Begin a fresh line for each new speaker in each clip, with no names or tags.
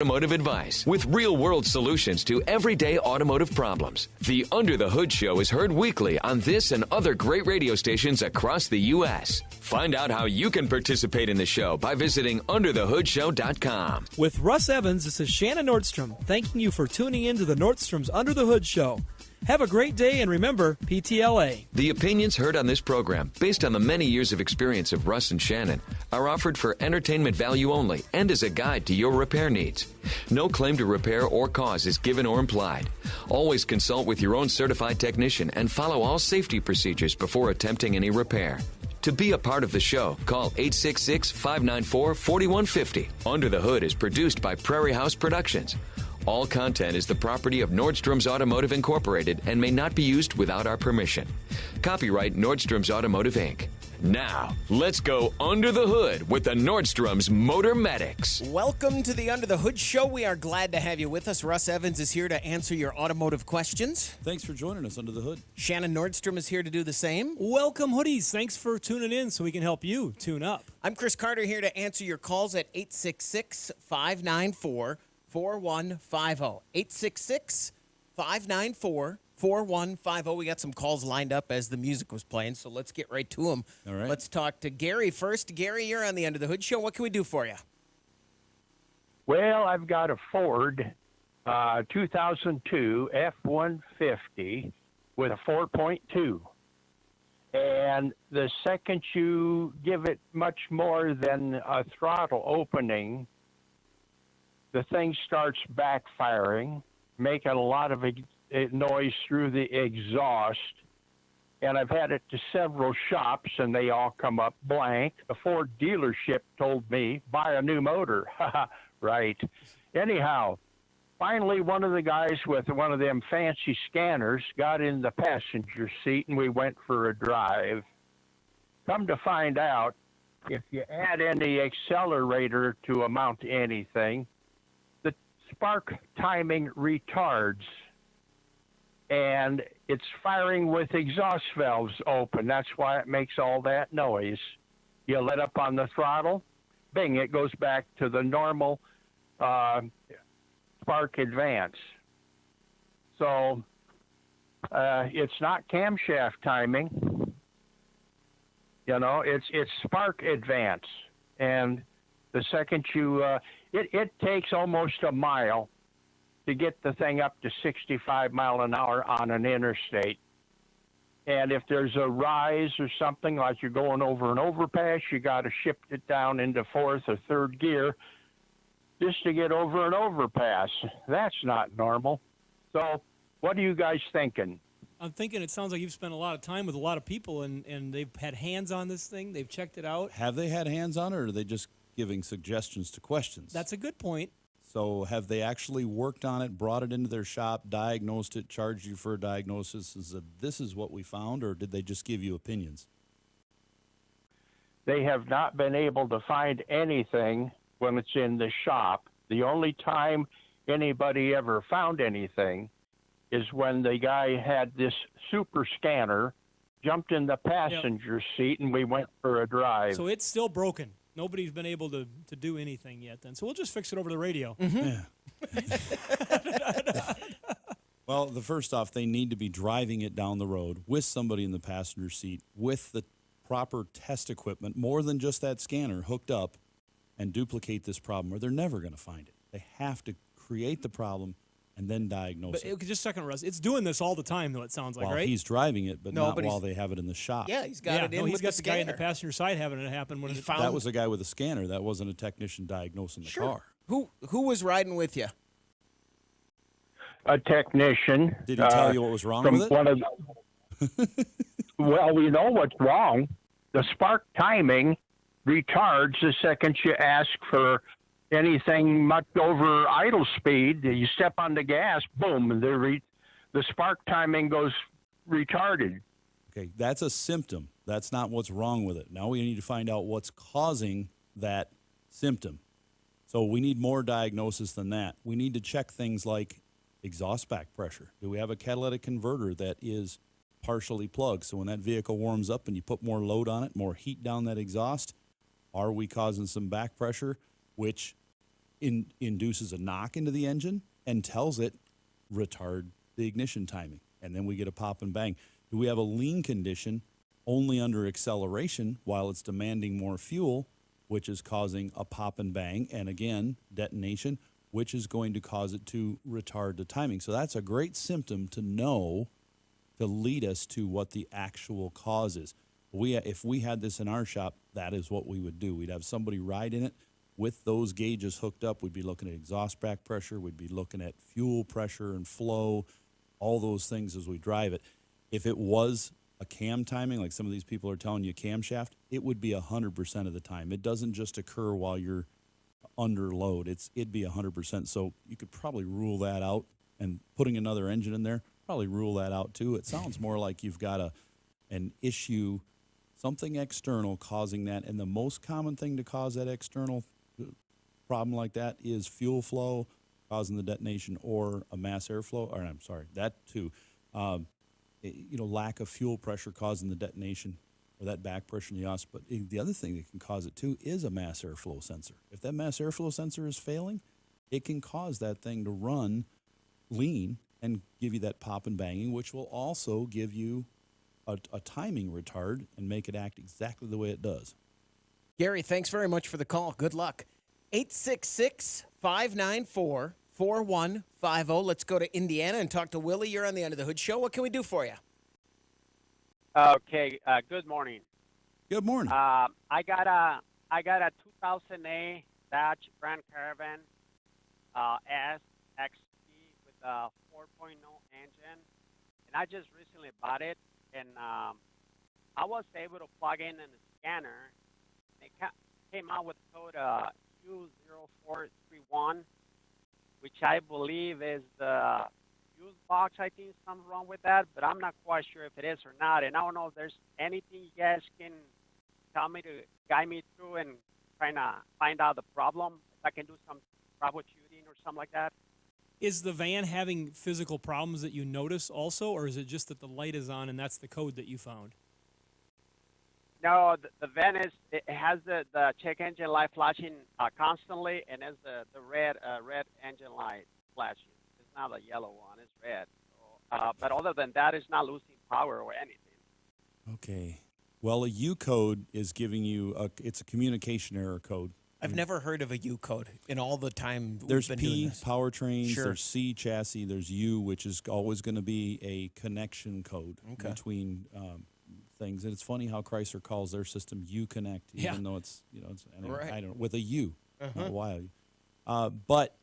Automotive advice with real-world solutions to everyday automotive problems. The Under the Hood Show is heard weekly on this and other great radio stations across the U.S. Find out how you can participate in the show by visiting underthehoodshow.com.
With Russ Evans, this is Shannon Nordstrom, thanking you for tuning in to the Nordstrom's Under the Hood Show. Have a great day, and remember, PTLA.
The opinions heard on this program, based on the many years of experience of Russ and Shannon, are offered for entertainment value only and as a guide to your repair needs. No claim to repair or cause is given or implied. Always consult with your own certified technician and follow all safety procedures before attempting any repair. To be a part of the show, call 866-594-4150. Under the Hood is produced by Prairie House Productions. All content is the property of Nordstrom's Automotive Incorporated and may not be used without our permission. Copyright Nordstrom's Automotive, Inc. Now, let's go under the hood with the Nordstrom's Motor Medics.
Welcome to the Under the Hood Show. We are glad to have you with us. Russ Evans is here to answer your automotive questions.
Thanks for joining us under the hood.
Shannon Nordstrom is here to do the same.
Welcome, hoodies. Thanks for tuning in so we can help you tune up.
I'm Chris Carter here to answer your calls at 866-594-4150. 866-594-4150. We got some calls lined up as the music was playing, so let's get right to them.
All right.
Let's talk to Gary first. Gary, you're on the Under the Hood Show. What can we do for you?
Well, I've got a Ford 2002 F150 with a 4.2. And the second you give it much more than a throttle opening, the thing starts backfiring, making a lot of noise through the exhaust. And I've had it to several shops, and they all come up blank. The Ford dealership told me, buy a new motor. Right. Anyhow, finally, one of the guys with one of them fancy scanners got in the passenger seat, and we went for a drive. Come to find out, if you add any accelerator to amount to anything, the spark timing retards, and it's firing with exhaust valves open. That's why it makes all that noise. You let up on the throttle, bing, it goes back to the normal spark advance. So it's not camshaft timing. You know, it's spark advance. And the second you, it takes almost a mile to get the thing up to 65 mile an hour on an interstate. And if there's a rise or something, like you're going over an overpass, you got to shift it down into fourth or third gear just to get over an overpass. That's not normal. So what are you guys thinking?
I'm thinking it sounds like you've spent a lot of time with a lot of people, and they've had hands on this thing. They've checked it out.
Have they had hands on it, or are they just giving suggestions to questions?
That's a good point.
So have they actually worked on it, brought it into their shop, diagnosed it, charged you for a diagnosis, and said, this is what we found, or did they just give you opinions?
They have not been able to find anything when it's in the shop. The only time anybody ever found anything is when the guy had this super scanner, jumped in the passenger seat, and we went for a drive.
So it's still broken. Nobody's been able to do anything yet then. So we'll just fix it over the radio.
Yeah. Well, the first off, they need to be driving it down the road with somebody in the passenger seat with the proper test equipment, more than just that scanner, hooked up, and duplicate this problem, or they're never going to find it. They have to create the problem and then diagnose it.
Just a second, Russ. It's doing this all the time, though, it sounds like,
while
right?
he's driving it, but
No,
not
but
while they have it in the shop.
Yeah, he's got it in
he's
with
got
the
the guy in the
scanner.
passenger side having it happen when
He
it
found-
That was a guy with a scanner. That wasn't a technician diagnosing the car.
Who was riding with you?
A technician.
Did he tell you what was wrong
from
with it?
one of well, we know what's wrong. The spark timing retards the second you ask for anything much over idle speed. You step on the gas, boom, the spark timing goes retarded.
Okay, that's a symptom. That's not what's wrong with it. Now we need to find out what's causing that symptom. So we need more diagnosis than that. We need to check things like exhaust back pressure. Do we have a catalytic converter that is partially plugged? So when that vehicle warms up and you put more load on it, more heat down that exhaust, are we causing some back pressure, which induces a knock into the engine and tells it retard the ignition timing, and then we get a pop and bang. Do we have a lean condition only under acceleration while it's demanding more fuel, which is causing a pop and bang, and again, detonation, which is going to cause it to retard the timing. So that's a great symptom to know to lead us to what the actual cause is. If we had this in our shop, that is what we would do. We'd have somebody ride in it with those gauges hooked up. We'd be looking at exhaust back pressure. We'd be looking at fuel pressure and flow, all those things as we drive it. If it was a cam timing, like some of these people are telling you camshaft, it would be 100% of the time. It doesn't just occur while you're under load. It'd be 100%. So you could probably rule that out, and putting another engine in there, probably rule that out too. It sounds more like you've got an issue, something external causing that, and the most common thing to cause that external problem like that is fuel flow causing the detonation, or a mass airflow, or I'm sorry, that too. Lack of fuel pressure causing the detonation, or that back pressure in the exhaust. But the other thing that can cause it too is a mass airflow sensor. If that mass airflow sensor is failing, it can cause that thing to run lean and give you that pop and banging, which will also give you a timing retard and make it act exactly the way it does.
Gary, thanks very much for the call. Good luck. 866-594-4150. Let's go to Indiana and talk to Willie. You're on the Under the Hood Show. What can we do for you?
Okay. Good morning.
Good morning.
I got a 2008 Dodge Grand Caravan S XT with a 4.0 engine, and I just recently bought it, and I was able to plug in a scanner. It came out with code U0431, which I believe is the fuse box. I think something wrong with that, but I'm not quite sure if it is or not. And I don't know if there's anything you guys can tell me to guide me through and trying to find out the problem. If I can do some troubleshooting or something like that.
Is the van having physical problems that you notice also, or is it just that the light is on and that's the code that you found?
No, the van it has the check engine light flashing constantly, and it's the red engine light flashing. It's not a yellow one; it's red. So, but other than that, it's not losing power or anything.
Okay. Well, a U code is giving you it's a communication error code.
I've never heard of a U code in all the time
There's
we've been doing
P,
this.
powertrains,
Sure.
there's C, chassis, there's U, which is always going to be a connection code between things. And it's funny how Chrysler calls their system U-Connect, even though it's, anyway,
Right.
I don't, with a U, not a Y. But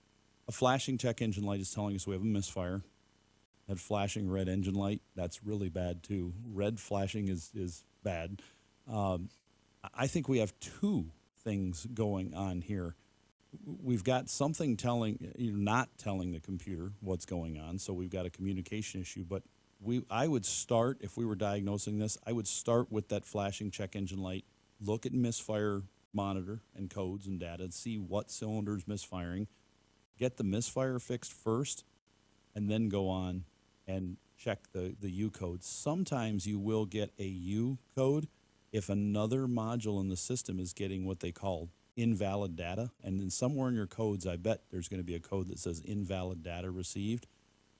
a flashing check engine light is telling us we have a misfire. That flashing red engine light, that's really bad too. Red flashing is bad. I think we have two things going on here. We've got something not telling the computer what's going on, so we've got a communication issue. But I would start, if we were diagnosing this, I would start with that flashing check engine light, look at misfire monitor and codes and data, and see what cylinder is misfiring, get the misfire fixed first, and then go on and check the U code. Sometimes you will get a U code if another module in the system is getting what they call invalid data. And then somewhere in your codes, I bet there's going to be a code that says invalid data received.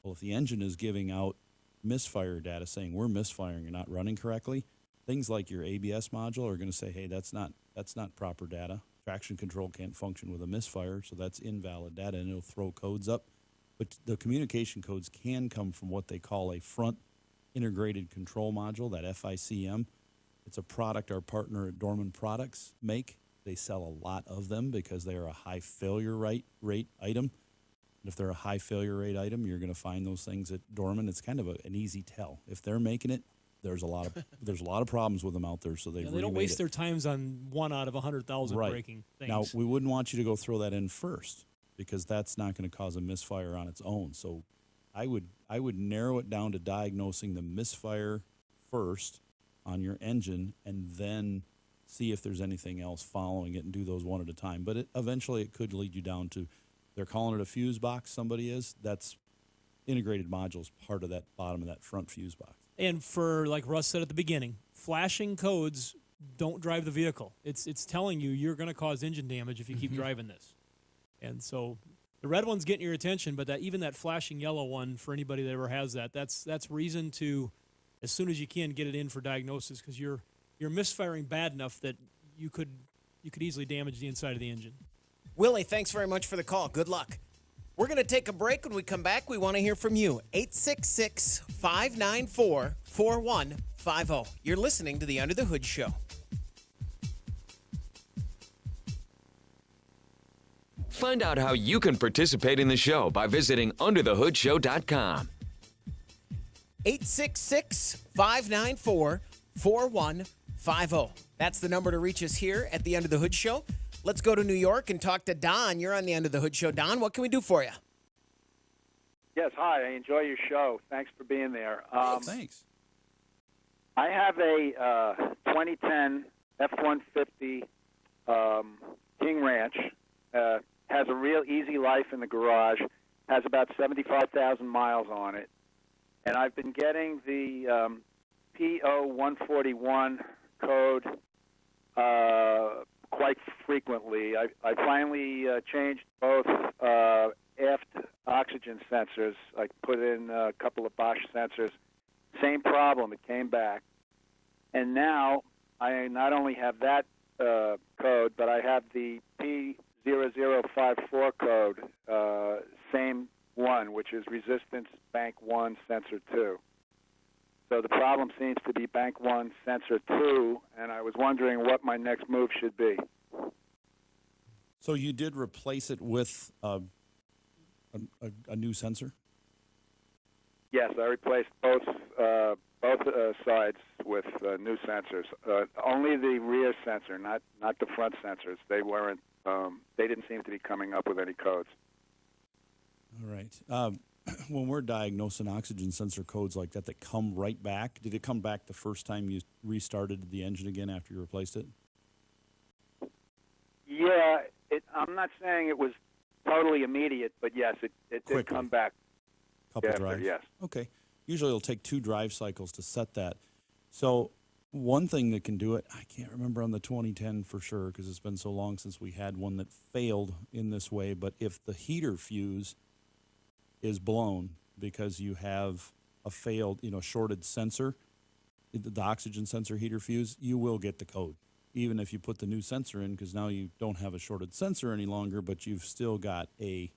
Well, if the engine is giving out misfire data saying we're misfiring and not running correctly, things like your ABS module are going to say, hey, that's not proper data. Traction control can't function with a misfire, so that's invalid data, and it'll throw codes up. But the communication codes can come from what they call a front integrated control module, that FICM. It's a product our partner at Dorman Products make. They sell a lot of them because they are a high failure rate item. And if they're a high failure rate item, you're going to find those things at Dorman. It's kind of an easy tell. If they're making it, there's a lot of problems with them out there. So they
don't waste their times on 1 out of 100,000 breaking things.
Now, we wouldn't want you to go throw that in first, because that's not going to cause a misfire on its own. So I would narrow it down to diagnosing the misfire first on your engine, and then see if there's anything else following it and do those one at a time. But eventually it could lead you down to, they're calling it a fuse box, somebody is. That's integrated modules, part of that bottom of that front fuse box.
And for, like Russ said at the beginning, flashing codes don't drive the vehicle. It's telling you you're going to cause engine damage if you keep driving this. And so the red one's getting your attention, but even that flashing yellow one, for anybody that ever has that, that's reason to, as soon as you can, get it in for diagnosis, because you're misfiring bad enough that you could easily damage the inside of the engine.
Willie, thanks very much for the call. Good luck. We're going to take a break. When we come back, we want to hear from you. 866-594-4150. You're listening to the Under the Hood Show.
Find out how you can participate in the show by visiting underthehoodshow.com.
866-594-4150. That's the number to reach us here at the Under the Hood Show. Let's go to New York and talk to Don. You're on the Under the Hood Show. Don, what can we do for you?
Yes, hi. I enjoy your show. Thanks for being there.
Thanks.
I have a 2010 F150 King Ranch. Has a real easy life in the garage. Has about 75,000 miles on it. And I've been getting the PO141 code quite frequently. I finally changed both aft oxygen sensors. I put in a couple of Bosch sensors. Same problem. It came back. And now I not only have that code, but I have the P0054 code, same one, which is resistance bank 1 sensor 2. So the problem seems to be bank 1 sensor 2, and I was wondering what my next move should be.
So you did replace it with a new sensor?
Yes, I replaced both sides with new sensors. Only the rear sensor, not the front sensors. They weren't. They didn't seem to be coming up with any codes.
All right. When we're diagnosing oxygen sensor codes like that come right back, did it come back the first time you restarted the engine again after you replaced it?
Yeah, I'm not saying it was totally immediate, but yes, it did come back.
Couple
after,
drives?
Yes.
Okay. Usually it'll take 2 drive cycles to set that. So one thing that can do it, I can't remember on the 2010 for sure because it's been so long since we had one that failed in this way, but if the heater fuse is blown because you have a failed, shorted sensor, the oxygen sensor heater fuse, you will get the code, even if you put the new sensor in, because now you don't have a shorted sensor any longer, but you've still got an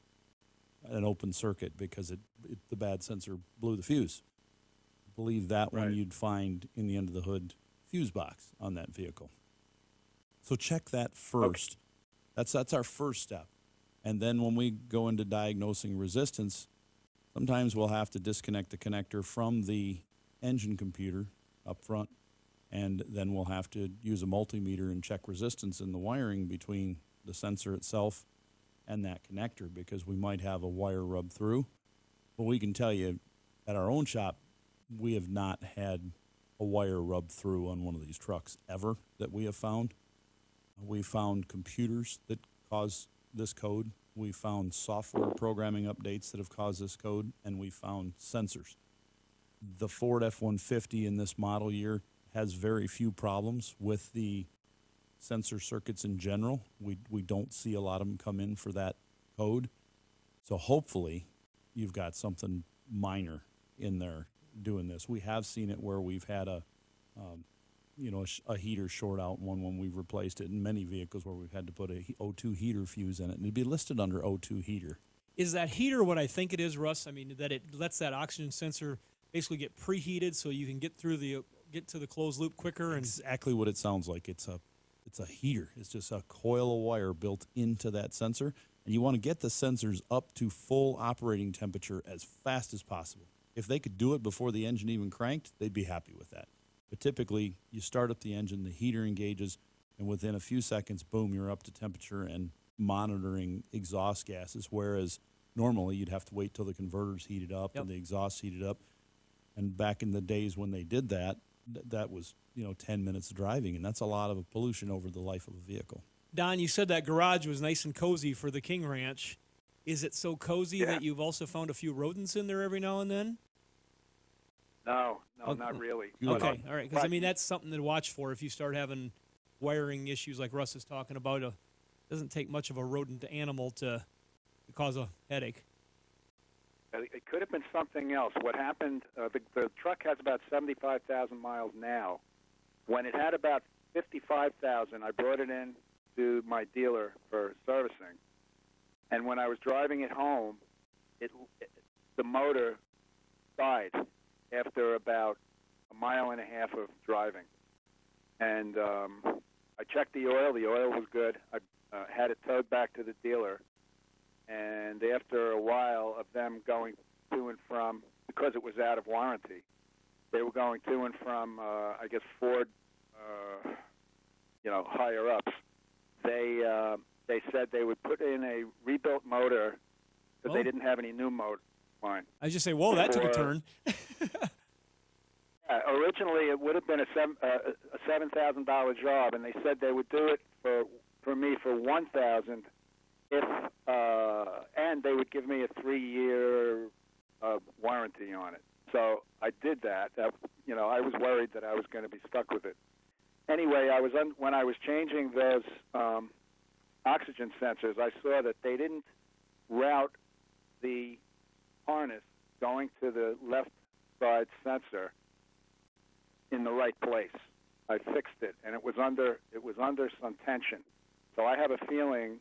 open circuit because the bad sensor blew the fuse. I believe that one you'd find in the under the hood fuse box on that vehicle. So check that first. Okay. That's our first step. And then when we go into diagnosing resistance, sometimes we'll have to disconnect the connector from the engine computer up front, and then we'll have to use a multimeter and check resistance in the wiring between the sensor itself and that connector, because we might have a wire rub through. But we can tell you, at our own shop, we have not had a wire rub through on one of these trucks ever that we have found. We found computers that cause this code. We found software programming updates that have caused this code, and we found sensors. The Ford F150 in this model year has very few problems with the sensor circuits in general. We don't see a lot of them come in for that code. So hopefully you've got something minor in there doing this. We have seen it where we've had a heater short out when we've replaced it in many vehicles where we've had to put a O2 heater fuse in it, and it'd be listed under O2 heater.
Is that heater what I think it is, Russ? I mean, that it lets that oxygen sensor basically get preheated so you can get to the closed loop quicker? And
exactly what it sounds like. It's a heater. It's just a coil of wire built into that sensor, and you want to get the sensors up to full operating temperature as fast as possible. If they could do it before the engine even cranked, they'd be happy with that. But typically, you start up the engine, the heater engages, and within a few seconds, boom, you're up to temperature and monitoring exhaust gases, whereas normally you'd have to wait till the converter's heated up and the exhaust heated up. And back in the days when they did that, that was 10 minutes of driving, and that's a lot of pollution over the life of a vehicle.
Don, you said that garage was nice and cozy for the King Ranch. Is it so cozy that you've also found a few rodents in there every now and then?
No, not really.
Okay, all right, because that's something to watch for if you start having wiring issues like Russ is talking about. It doesn't take much of a rodent animal to cause a headache.
It could have been something else. What happened, the truck has about 75,000 miles now. When it had about 55,000, I brought it in to my dealer for servicing. And when I was driving it home, the motor died after about a mile and a half of driving. And I checked the oil. The oil was good. I had it towed back to the dealer. And after a while of them going to and from, because it was out of warranty, they were going to and from, I guess, Ford, higher ups. They said they would put in a rebuilt motor because they didn't have any new motor line.
I just say, whoa, that took a turn.
Originally, it would have been a $7,000 job, and they said they would do it for me for $1,000 if and they would give me a 3-year warranty on it. So I did that. I was worried that I was going to be stuck with it. Anyway, when I was changing those oxygen sensors, I saw that they didn't route the harness going to the left side sensor in the right place. I fixed it, and it was under some tension. So I have a feeling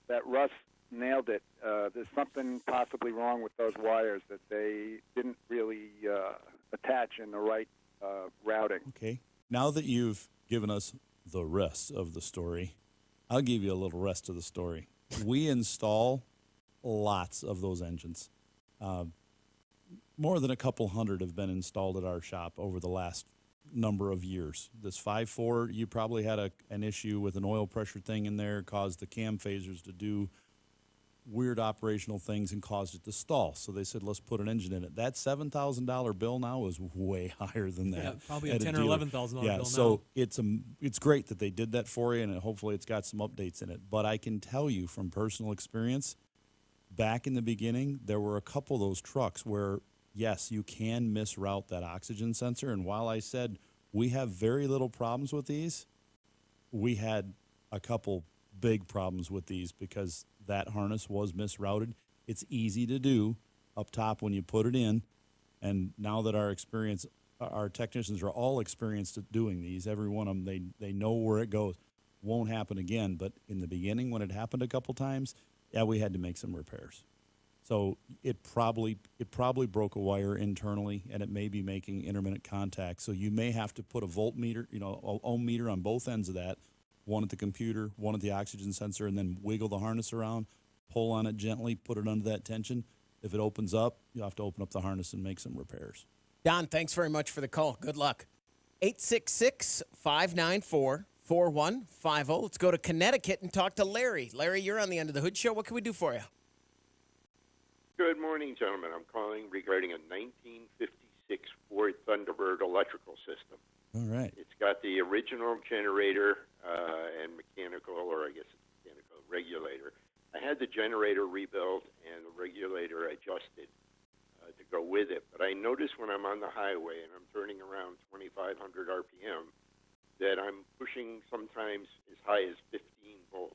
that Russ nailed it. There's something possibly wrong with those wires that they didn't really attach in the right routing.
Okay. Now that you've given us the rest of the story, I'll give you a little rest of the story. We install lots of those engines. More than a couple hundred have been installed at our shop over the last number of years. This 5.4, you probably had an issue with an oil pressure thing in there, caused the cam phasers to do weird operational things and caused it to stall. So they said, let's put an engine in it. That $7,000 bill now is way higher than that.
Yeah, probably a $10,000 or $11,000 bill now.
So it's great that they did that for you, and hopefully it's got some updates in it. But I can tell you from personal experience, back in the beginning, there were a couple of those trucks where, yes, you can misroute that oxygen sensor. And while I said we have very little problems with these, we had a couple big problems with these because that harness was misrouted. It's easy to do up top when you put it in. And now that our technicians are all experienced at doing these, every one of them, they know where it goes. Won't happen again. But in the beginning, when it happened a couple times, yeah, we had to make some repairs. So it probably broke a wire internally, and it may be making intermittent contact. So you may have to put a voltmeter, ohm meter on both ends of that, one at the computer, one at the oxygen sensor, and then wiggle the harness around, pull on it gently, put it under that tension. If it opens up, you'll have to open up the harness and make some repairs.
Don, thanks very much for the call. Good luck. 866-594-4150. Let's go to Connecticut and talk to Larry. Larry, you're on the Under the Hood Show. What can we do for you?
Good morning, gentlemen. I'm calling regarding a 1956 Ford Thunderbird electrical system.
All right.
It's got the original generator and mechanical, or I guess it's mechanical regulator. I had the generator rebuilt and the regulator adjusted to go with it. But I noticed when I'm on the highway and I'm turning around 2,500 RPM that I'm pushing sometimes as high as 15 volts.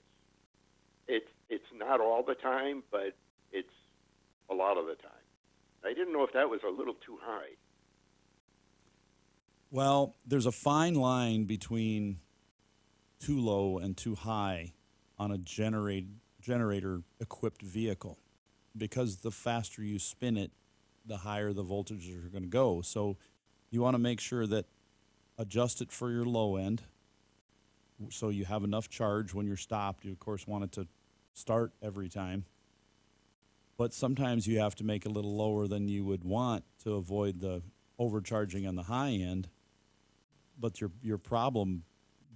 It's not all the time, but it's a lot of the time. I didn't know if that was a little too high.
Well, there's a fine line between too low and too high on a generator-equipped vehicle, because the faster you spin it, the higher the voltages are going to go. So you want to make sure that adjust it for your low end so you have enough charge when you're stopped. You, of course, want it to start every time. But sometimes you have to make it a little lower than you would want to avoid the overcharging on the high end. But your problem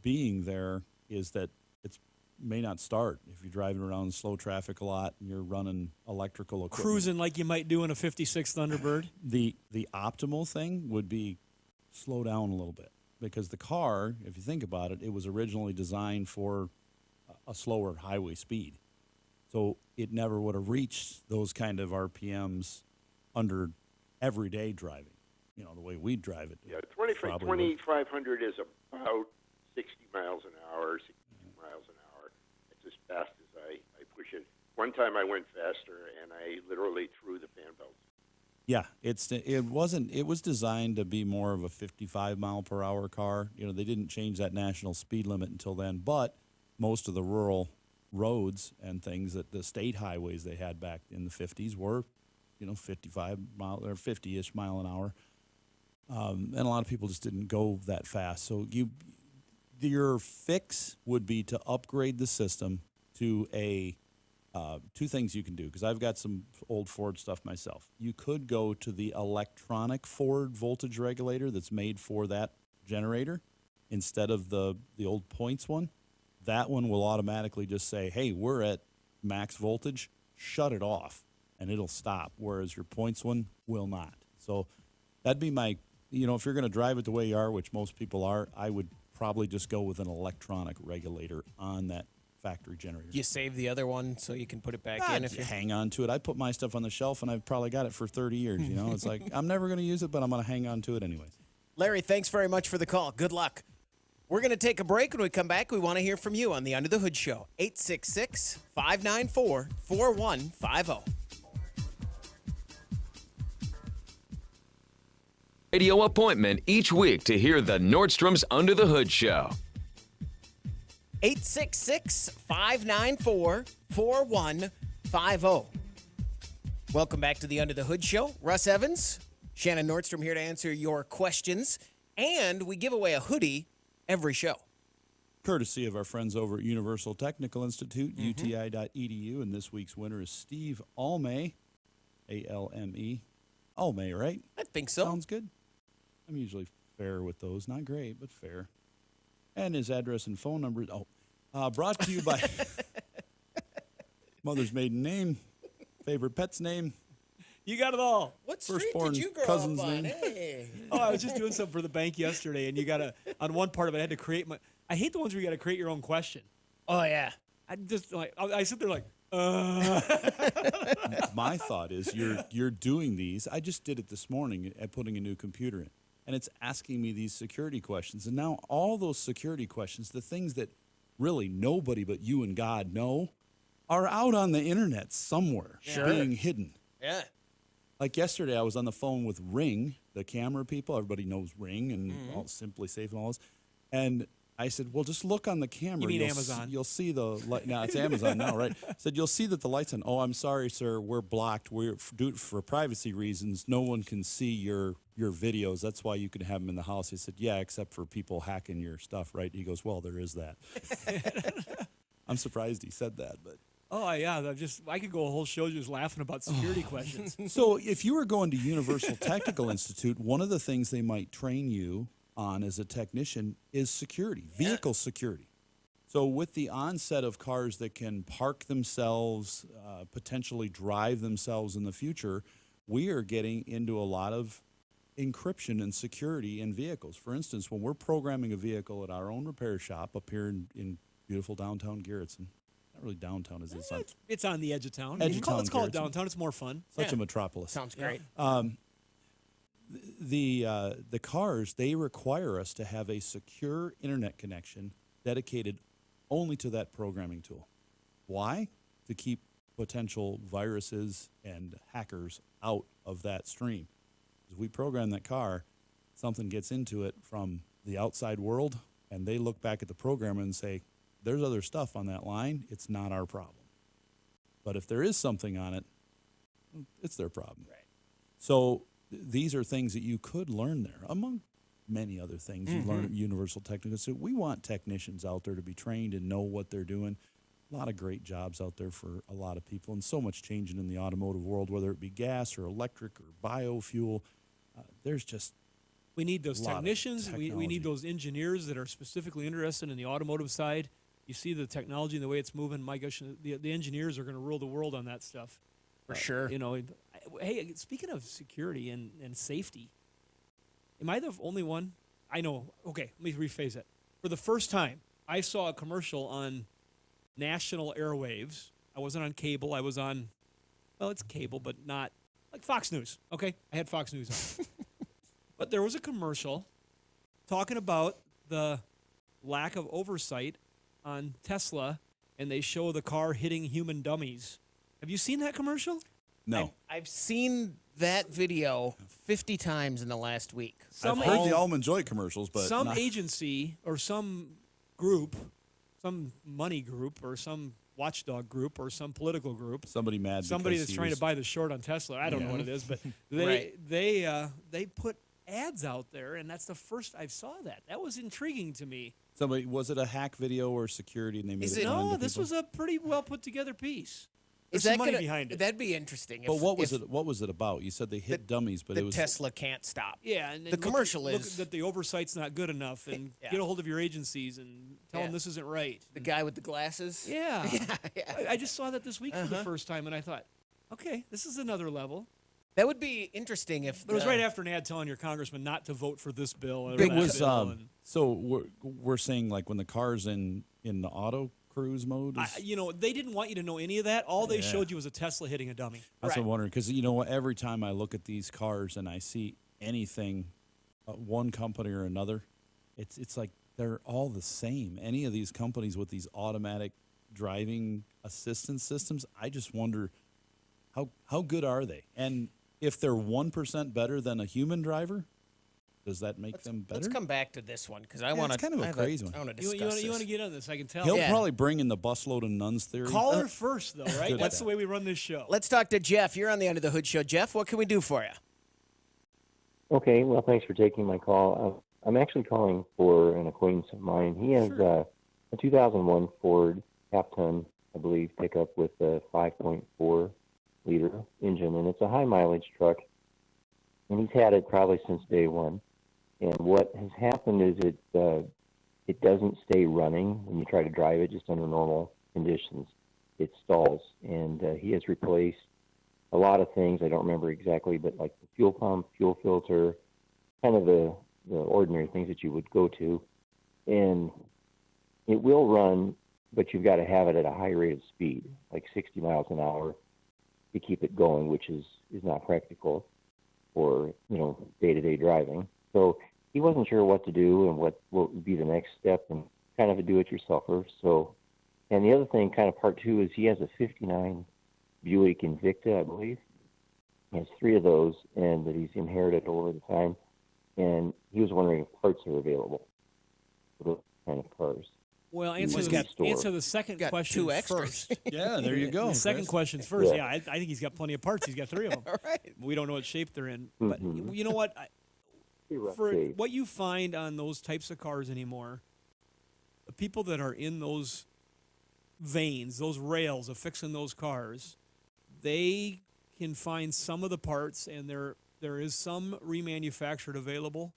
being there is that it may not start if you're driving around slow traffic a lot and you're running electrical equipment.
Cruising like you might do in a 56 Thunderbird.
The optimal thing would be slow down a little bit, because the car, if you think about it, it was originally designed for a slower highway speed. So it never would have reached those kind of RPMs under everyday driving. The way we drive it.
Yeah, 2,500 is about 60 miles an hour, 62 miles an hour. It's as fast as I push it. one time I went faster, and I literally threw the fan belts.
Yeah, it was designed to be more of a 55 mile per hour car. You know, they didn't change that national speed limit until then, but most of the rural roads and things that the state highways they had back in the 50s were, 55 mile or 50-ish mile an hour. And a lot of people just didn't go that fast. So your fix would be to upgrade the system to two things you can do, because I've got some old Ford stuff myself. You could go to the electronic Ford voltage regulator that's made for that generator instead of the old points one. That one will automatically just say, hey, we're at max voltage, shut it off, and it'll stop, whereas your points one will not. So that'd be my, if you're going to drive it the way you are, which most people are, I would probably just go with an electronic regulator on that factory generator.
You save the other one so you can put it back in if you
hang on to it. I put my stuff on the shelf, and I've probably got it for 30 years. It's like I'm never going to use it, but I'm going to hang on to it anyways.
Larry, thanks very much for the call. Good luck. We're going to take a break. When we come back, we want to hear from you on the Under the Hood Show. 866-594-4150.
Radio appointment each week to hear the Nordstrom's Under the Hood Show.
866-594-4150. Welcome back to the Under the Hood Show. Russ Evans, Shannon Nordstrom here to answer your questions. And we give away a hoodie every show.
Courtesy of our friends over at Universal Technical Institute, uti.edu. And this week's winner is Steve Alme, A-L-M-E. Alme, right?
I think so.
Sounds good. I'm usually fair with those. Not great, but fair. And his address and phone number. Brought to you by mother's maiden name, favorite pet's name.
You got it all.
What street
Firstborn
did you grow
cousin's
up on?
name.
Hey.
I was just doing something for the bank yesterday, and on one part of it, I had to create I hate the ones where you got to create your own question.
Oh, yeah.
I sit there like,
My thought is you're doing these. I just did it this morning at putting a new computer in. And it's asking me these security questions. And now all those security questions, the things that really nobody but you and God know, are out on the internet somewhere, being hidden.
Yeah.
Like yesterday, I was on the phone with Ring, the camera people. Everybody knows Ring and all Simply Safe and all this. And I said, well, just look on the camera.
You mean Amazon?
You'll see the light. Now it's Amazon now, right? I said, you'll see that the light's on. Oh, I'm sorry, sir. We're blocked. For privacy reasons, no one can see your videos. That's why you can have them in the house. He said, yeah, except for people hacking your stuff, right? He goes, well, there is that. I'm surprised he said that, but.
oh, yeah, I could go a whole show just laughing about security questions.
So if you were going to Universal Technical Institute, one of the things they might train you on as a technician is security, vehicle security. So with the onset of cars that can park themselves, potentially drive themselves in the future, we are getting into a lot of encryption and security in vehicles. For instance, when we're programming a vehicle at our own repair shop up here in beautiful downtown Garrettson, not really downtown, is it?
It's on the edge of town.
Edge of town,
Let's call it
Garrettson.
downtown. It's more fun.
Such a metropolis.
Sounds great.
The cars, they require us to have a secure internet connection dedicated only to that programming tool. Why? To keep potential viruses and hackers out of that stream. If we program that car, something gets into it from the outside world, and they look back at the programmer and say, there's other stuff on that line. It's not our problem. But if there is something on it, it's their problem.
Right.
So these are things that you could learn there, among many other things you learn at Universal Technical Institute. We want technicians out there to be trained and know what they're doing. A lot of great jobs out there for a lot of people, and so much changing in the automotive world, whether it be gas or electric or biofuel. There's just
We need those
lot of
technicians. We
technology.
need those engineers that are specifically interested in the automotive side. You see the technology and the way it's moving. My gosh, the engineers are going to rule the world on that stuff.
For sure.
Hey, speaking of security and safety, am I the only one? I know. Okay, let me rephrase it. For the first time, I saw a commercial on national airwaves. I wasn't on cable. I was on, well, it's cable, but not like Fox News. Okay, I had Fox News on. But there was a commercial talking about the lack of oversight on Tesla and they show the car hitting human dummies. Have you seen that commercial?
No.
I've seen that video 50 times in the last week.
I've heard the Almond Joy commercials, but
some
not-
agency or some group, some money group or some watchdog group or some political group,
somebody mad.
somebody
because
that's
he
trying
was-
to buy the short on Tesla. I don't know what it is, but
Right.
they put ads out there, and that's the first I saw that. That was intriguing to me.
Somebody, was it a hack video or security? And they made
Is
it
it-
known
No,
to
this
people?
was a pretty well put together piece.
Is
There's
that
some money
gonna-
behind it.
That'd be interesting.
But
if,
what was
if
it? What was it about? You said they hit dummies, but
the
it was
Tesla can't stop.
Yeah, and
The
look-
commercial
look
is-
that the oversight's not good enough, and
Yeah.
get a hold of your agencies and tell
Yeah.
them this isn't right.
The guy with the glasses.
Yeah,
yeah.
I just saw that this week for the first time, and I thought, okay, this is another level.
That would be interesting if.
But it was right after an ad telling your congressman not to vote for this bill. Or
Big
that
it was
bill, and
so we're saying like when the car's in the auto cruise mode.
they didn't want you to know any of that. All they
Yeah.
showed you was a Tesla hitting a dummy.
That's what I'm wondering, because you know what? Every time I look at these cars and I see anything, one company or another, it's like they're all the same. Any of these companies with these automatic driving assistance systems, I just wonder how good are they? And if they're 1% better than a human driver, does that make them better?
Let's come back to this one because I want to.
it's kind of a crazy one.
I want to
You
discuss
want to
this.
get on this? I can tell.
He'll
Yeah.
probably bring in the busload of nuns theory.
Caller first, though, right?
Good
That's
at
the
that.
way we run this show.
Let's talk to Jeff. You're on the Under the Hood show. Jeff, what can we do for you?
Okay, well, thanks for taking my call. I'm actually calling for an acquaintance of mine. He has a 2001 Ford half-ton, I believe, pickup with a 5.4-liter engine, and it's a high-mileage truck, and he's had it probably since day one. And what has happened is it doesn't stay running when you try to drive it just under normal conditions. It stalls, and he has replaced a lot of things. I don't remember exactly, but like the fuel pump, fuel filter, kind of the ordinary things that you would go to. And it will run, but you've got to have it at a high rate of speed, like 60 miles an hour, to keep it going, which is not practical for, day-to-day driving. So he wasn't sure what to do and what would be the next step, and kind of a do-it-yourselfer. So, and the other thing, kind of part two, is he has a 59 Buick Invicta, I believe. He has 3 of those, and that he's inherited over the time. And he was wondering if parts are available for those kind of cars.
Well,
He's
answer
got-
the second
got
question
2 extras.
first.
Yeah, there you go.
The second
Chris.
question's first.
Yeah.
Yeah, I think he's got plenty of parts. He's got 3 of them.
All right.
We don't know what shape they're in. But you know what?
Pretty rough
For
shape.
what you find on those types of cars anymore, the people that are in those veins, those rails of fixing those cars, they can find some of the parts, and there is some remanufactured available.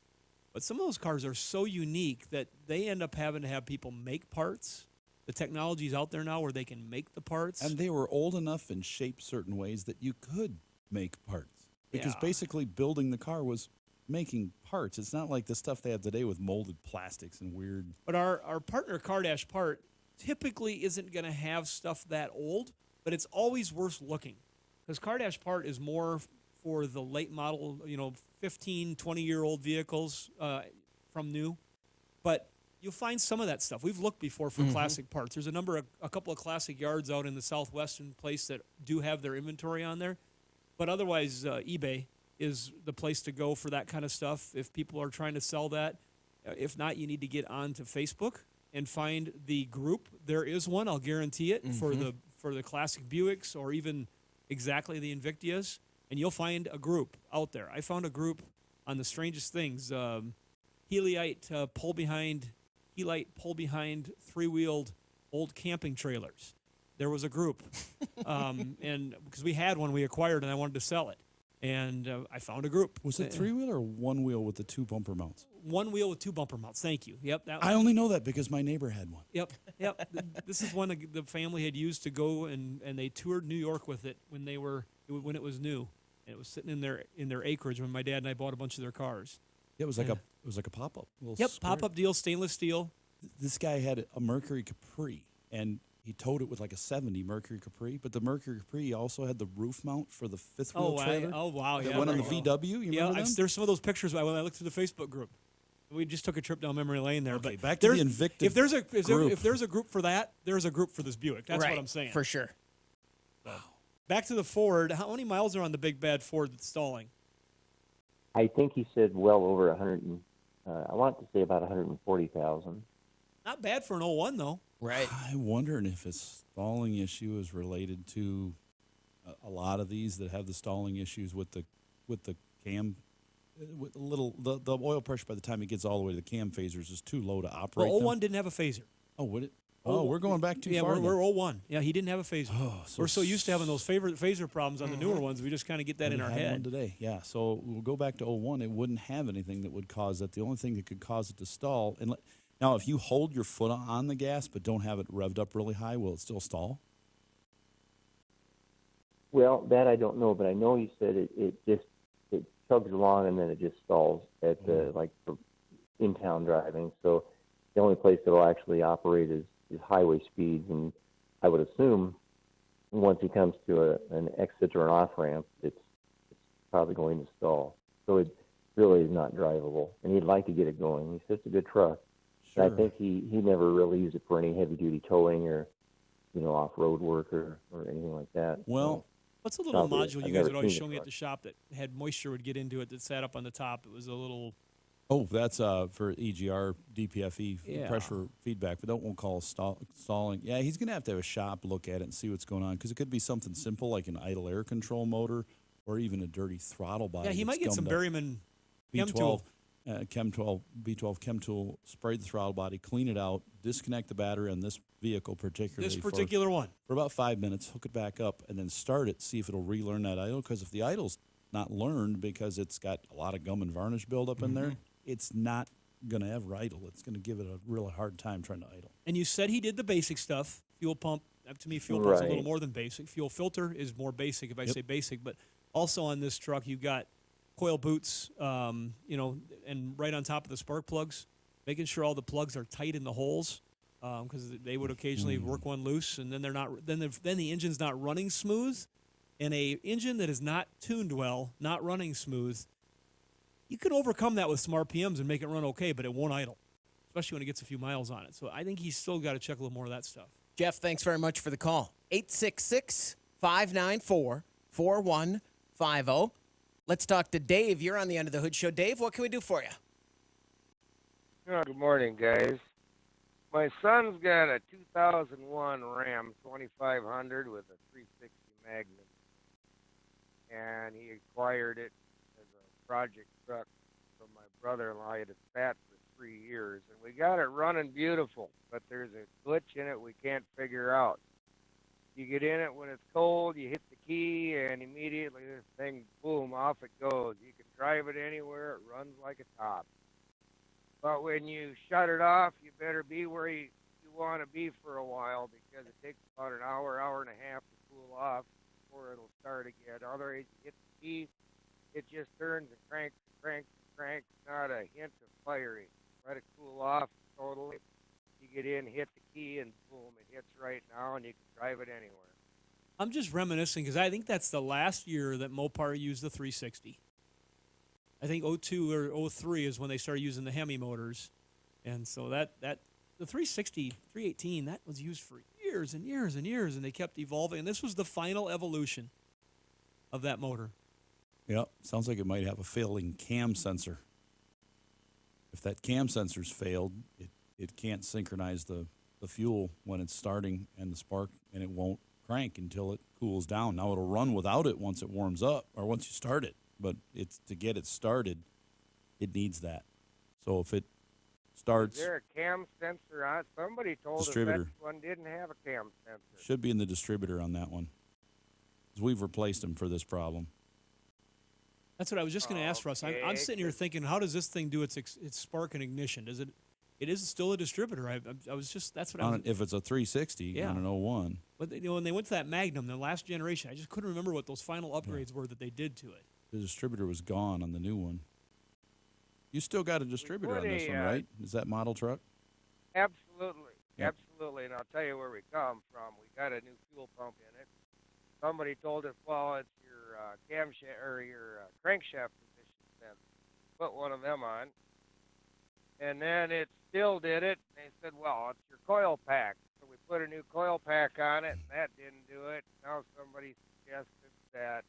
But some of those cars are so unique that they end up having to have people make parts. The technology's out there now where they can make the parts.
And they were old enough and shaped certain ways that you could make parts. Because
Yeah.
basically building the car was making parts. It's not like the stuff they have today with molded plastics and weird.
But our partner Cardash Part typically isn't going to have stuff that old, but it's always worth looking. Because Cardash Part is more for the late model, 15, 20-year-old vehicles from new. But you'll find some of that stuff. We've looked before for classic parts. There's a couple of classic yards out in the southwestern place that do have their inventory on there. But otherwise, eBay is the place to go for that kind of stuff if people are trying to sell that. If not, you need to get onto Facebook and find the group. There is one, I'll guarantee it, for the classic Buicks or even exactly the Invictias, and you'll find a group out there. I found a group on the strangest things. Helite pull-behind 3-wheeled old camping trailers. There was a group, and because we had one we acquired and I wanted to sell it. And I found a group.
Was it 3-wheel or 1-wheel with the 2 bumper mounts?
1 wheel with 2 bumper mounts. Thank you. Yep.
I only know that because my neighbor had one.
Yep. This is one the family had used to go and they toured New York with it when it was new, and it was sitting in their acreage when my dad and I bought a bunch of their cars.
It was like a pop-up.
Yep. Pop-up deal, stainless steel.
This guy had a Mercury Capri, and he towed it with like a 70 Mercury Capri, but the Mercury Capri also had the roof mount for the 5th wheel trailer.
Oh wow!
That
Yeah.
went on the
very
VW. You remember them?
There's some of those pictures when I looked through the Facebook group. We just took a trip down memory lane there.
Okay,
but
back to the
there's-
Invicta
if there's a
group.
if there's a group for that, there's a group for this Buick. That's
right,
what I'm saying.
for sure.
Back to the Ford. How many miles are on the big bad Ford that's stalling?
I think he said well over 100. I want to say about 140,000.
Not bad for an 01 though.
Right.
I'm wondering if his stalling issue is related to a lot of these that have the stalling issues with the cam. With the oil pressure by the time it gets all the way to the cam phasers is too low to operate.
Well,
them.
01 didn't have a phaser.
Oh, would it? Oh, we're going back too
yeah,
far.
we're 01. Yeah, he didn't have a phaser.
Oh,
We're so used to having those phaser problems on the newer ones, we just kind of get that in our
One
head.
today, yeah. So we'll go back to 01. It wouldn't have anything that would cause that. The only thing that could cause it to stall. And now, if you hold your foot on the gas but don't have it revved up really high, will it still stall?
Well, that I don't know, but I know he said it chugs along and then it just stalls at like for in-town driving. So the only place that will actually operate is highway speeds, and I would assume once he comes to an exit or an off-ramp, it's probably going to stall. So it really is not drivable, and he'd like to get it going. He said it's a good truck.
Sure.
And I think he never really used it for any heavy-duty towing or, off-road work or anything like that.
Well,
What's a little
Probably.
module
I've
you
never
guys would always
seen
show
it,
me at
but-
the shop that had moisture would get into it that sat up on the top? It was a little.
Oh, that's for EGR, DPFE,
Yeah.
pressure feedback, but that won't call stalling. Yeah, he's going to have a shop look at it and see what's going on, because it could be something simple like an idle air control motor or even a dirty throttle body.
Yeah, he might
that's
get some
gummed up.
Berryman Chem
B12,
tool.
B12 Chem tool, spray the throttle body, clean it out, disconnect the battery on this vehicle particularly.
This particular one.
For about 5 minutes, hook it back up, and then start it, see if it'll relearn that idle. Because if the idle's not learned because it's got a lot of gum and varnish buildup in there, it's not going to ever idle. It's going to give it a really hard time trying to idle.
And you said he did the basic stuff. Fuel pump. To me, fuel pump's a little
Right.
more than basic. Fuel filter is more basic if I say basic. But also on this truck, you got coil boots, and right on top of the spark plugs, making sure all the plugs are tight in the holes, because they would occasionally work one loose, and then they're not. Then the engine's not running smooth, and a engine that is not tuned well, not running smooth, you can overcome that with some RPMs and make it run okay, but it won't idle, especially when it gets a few miles on it. So I think he's still got to check a little more of that stuff.
Jeff, thanks very much for the call. 866-594-4150. Let's talk to Dave. You're on the Under the Hood Show. Dave, what can we do for you?
Good morning, guys. My son's got a 2001 Ram 2500 with a 360 Magnum, and he acquired it as a project truck from my brother-in-law. He had it sat for 3 years, and we got it running beautiful, but there's a glitch in it we can't figure out. You get in it when it's cold, you hit the key, and immediately this thing, boom, off it goes. You can drive it anywhere. It runs like a top. But when you shut it off, you better be where you want to be for a while, because it takes about an hour, hour and a half to cool off before it'll start again. Otherwise, you hit the key, it just turns and cranks and cranks and cranks, not a hint of firing. Let it cool off totally. You get in, hit the key, and boom, it hits right now, and you can drive it anywhere.
I'm just reminiscing because I think that's the last year that Mopar used the 360. I think 02 or 03 is when they started using the Hemi motors. And so the 360, 318, that was used for years and years and years, and they kept evolving. And this was the final evolution of that motor.
Yep, sounds like it might have a failing cam sensor. If that cam sensor's failed, it can't synchronize the fuel when it's starting and the spark, and it won't crank until it cools down. Now it'll run without it once it warms up or once you start it, but it's to get it started, it needs that. So if it starts,
Is there a cam sensor on it? Somebody told
Distributor.
us that one didn't have a cam sensor.
should be in the distributor on that one, 'cause we've replaced them for this problem.
That's what I was just going to ask, Russ. I'm
Okay.
sitting here thinking, how does this thing do its spark and ignition? Does it? It is still a distributor. I was just that's what I was.
If it's a 360
Yeah.
on an 01,
But when they went to that Magnum, the last generation, I just couldn't remember what those final upgrades were that they did to it.
the distributor was gone on the new one. You still got a distributor on this one,
a,
right? Is that model truck?
Absolutely.
Yep.
Absolutely. And I'll tell you where we come from. We got a new fuel pump in it. Somebody told us, well, it's your camshaft or your crankshaft position sensor. Put one of them on. and then it still did it. And they said, well, it's your coil pack. So we put a new coil pack on it, and that didn't do it. Now somebody suggested that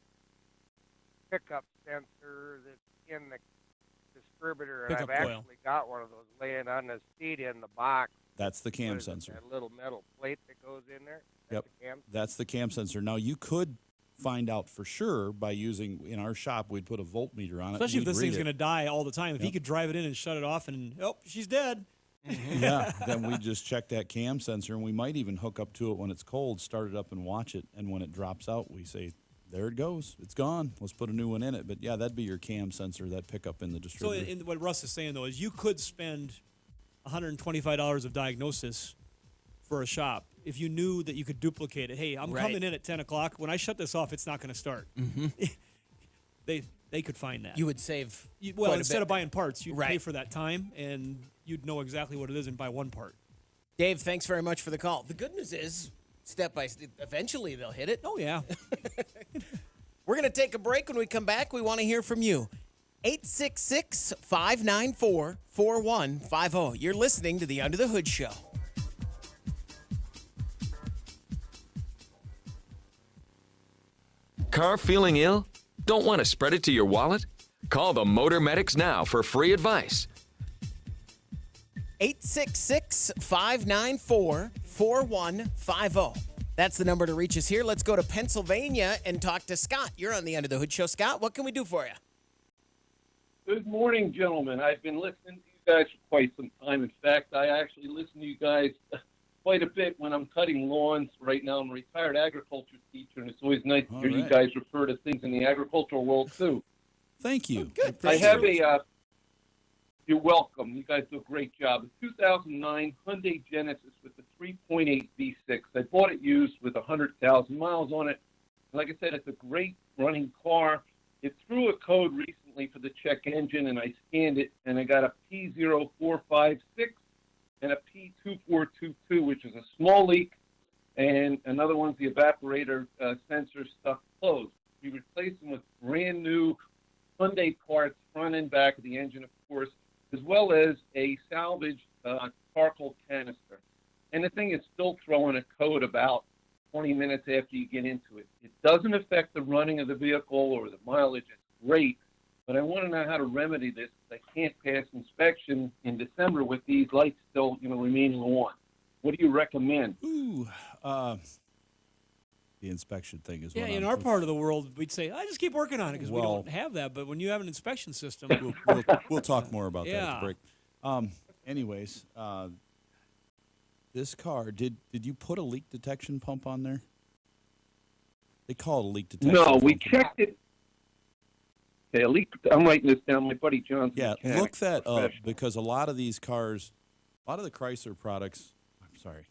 pickup sensor that's in the distributor, and
Pickup
I've
coil.
actually got one of those laying on the seat in the box.
That's the cam
What is it,
sensor.
that little metal plate that goes in there?
Yep.
That's the cam.
That's the cam sensor. Now, you could find out for sure by using, in our shop, we'd put a voltmeter on it.
Especially if
we'd
this
read
thing's
it.
going to die all the time. If he
Yep.
could drive it in and shut it off and, oh, she's dead.
Yeah, then we just check that cam sensor, and we might even hook up to it when it's cold, start it up and watch it, and when it drops out, we say, there it goes. It's gone. Let's put a new one in it. But, yeah, that'd be your cam sensor, that pickup in the
So
distributor.
in what Russ is saying, though, is you could spend $125 of diagnosis for a shop if you knew that you could duplicate it. Hey, I'm
Right.
coming in at 10 o'clock. When I shut this off, it's not going to start. They could find that.
You would save
Well,
quite a
instead
bit.
of buying parts, you'd pay
Right.
for that time, and you'd know exactly what it is and buy one part.
Dave, thanks very much for the call. The good news is, step by step, eventually they'll hit it.
Oh, yeah.
We're going to take a break. When we come back, we want to hear from you. 866-594-4150. You're listening to the Under the Hood Show.
Car feeling ill? Don't want to spread it to your wallet? Call the Motor Medics now for free advice.
866-594-4150. That's the number to reach us here. Let's go to Pennsylvania and talk to Scott. You're on the Under the Hood Show. Scott, what can we do for you?
Good morning, gentlemen. I've been listening to you guys for quite some time. In fact, I actually listen to you guys quite a bit when I'm cutting lawns. Right now, I'm a retired agriculture teacher, and it's always nice to hear you
right.
guys refer to things in the agricultural world, too.
Thank you.
Good.
I have a, you're welcome. You guys do a great job. A 2009 Hyundai Genesis with the 3.8 V6. I bought it used with 100,000 miles on it. Like I said, it's a great running car. It threw a code recently for the check engine, and I scanned it, and I got a P0456 and a P2422, which is a small leak, and another one's the evaporator sensor stuck closed. We replaced them with brand new Hyundai parts, front and back of the engine, of course, as well as a salvaged charcoal canister. And the thing is still throwing a code about 20 minutes after you get into it. It doesn't affect the running of the vehicle or the mileage. It's great, but I want to know how to remedy this. I can't pass inspection in December with these lights still, remaining on. What do you recommend?
Ooh, the inspection thing is
Yeah,
what
in
I'm
our part of the world, we'd say, I just keep working on it because we
Well-
don't have that. But when you have an inspection system,
we'll talk more about that at
Yeah.
the break. Anyways, this car, did you put a leak detection pump on there? They call it a leak detection
No,
pump.
we checked it. Okay, a leak. I'm writing this down. My buddy John's a
Yeah,
mechanic,
look that up
professional.
because a lot of these cars, a lot of the Chrysler products, I'm sorry,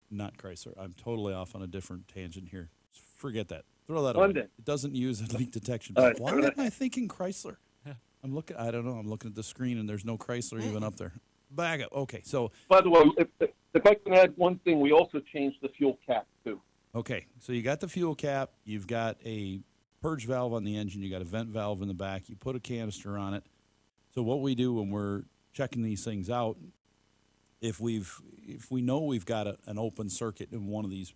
not Chrysler. I'm totally off on a different tangent here. Forget that. Throw that away.
Hyundai.
It doesn't use a leak detection
All
pump.
right,
Why
throw
am
that-
I thinking Chrysler? I don't know. I'm looking at the screen and there's no Chrysler even up there. Back up. Okay, so
By the way, if I can add one thing, we also changed the fuel cap, too.
Okay, so you got the fuel cap, you've got a purge valve on the engine, you got a vent valve in the back, you put a canister on it. So what we do when we're checking these things out, if we know we've got an open circuit in one of these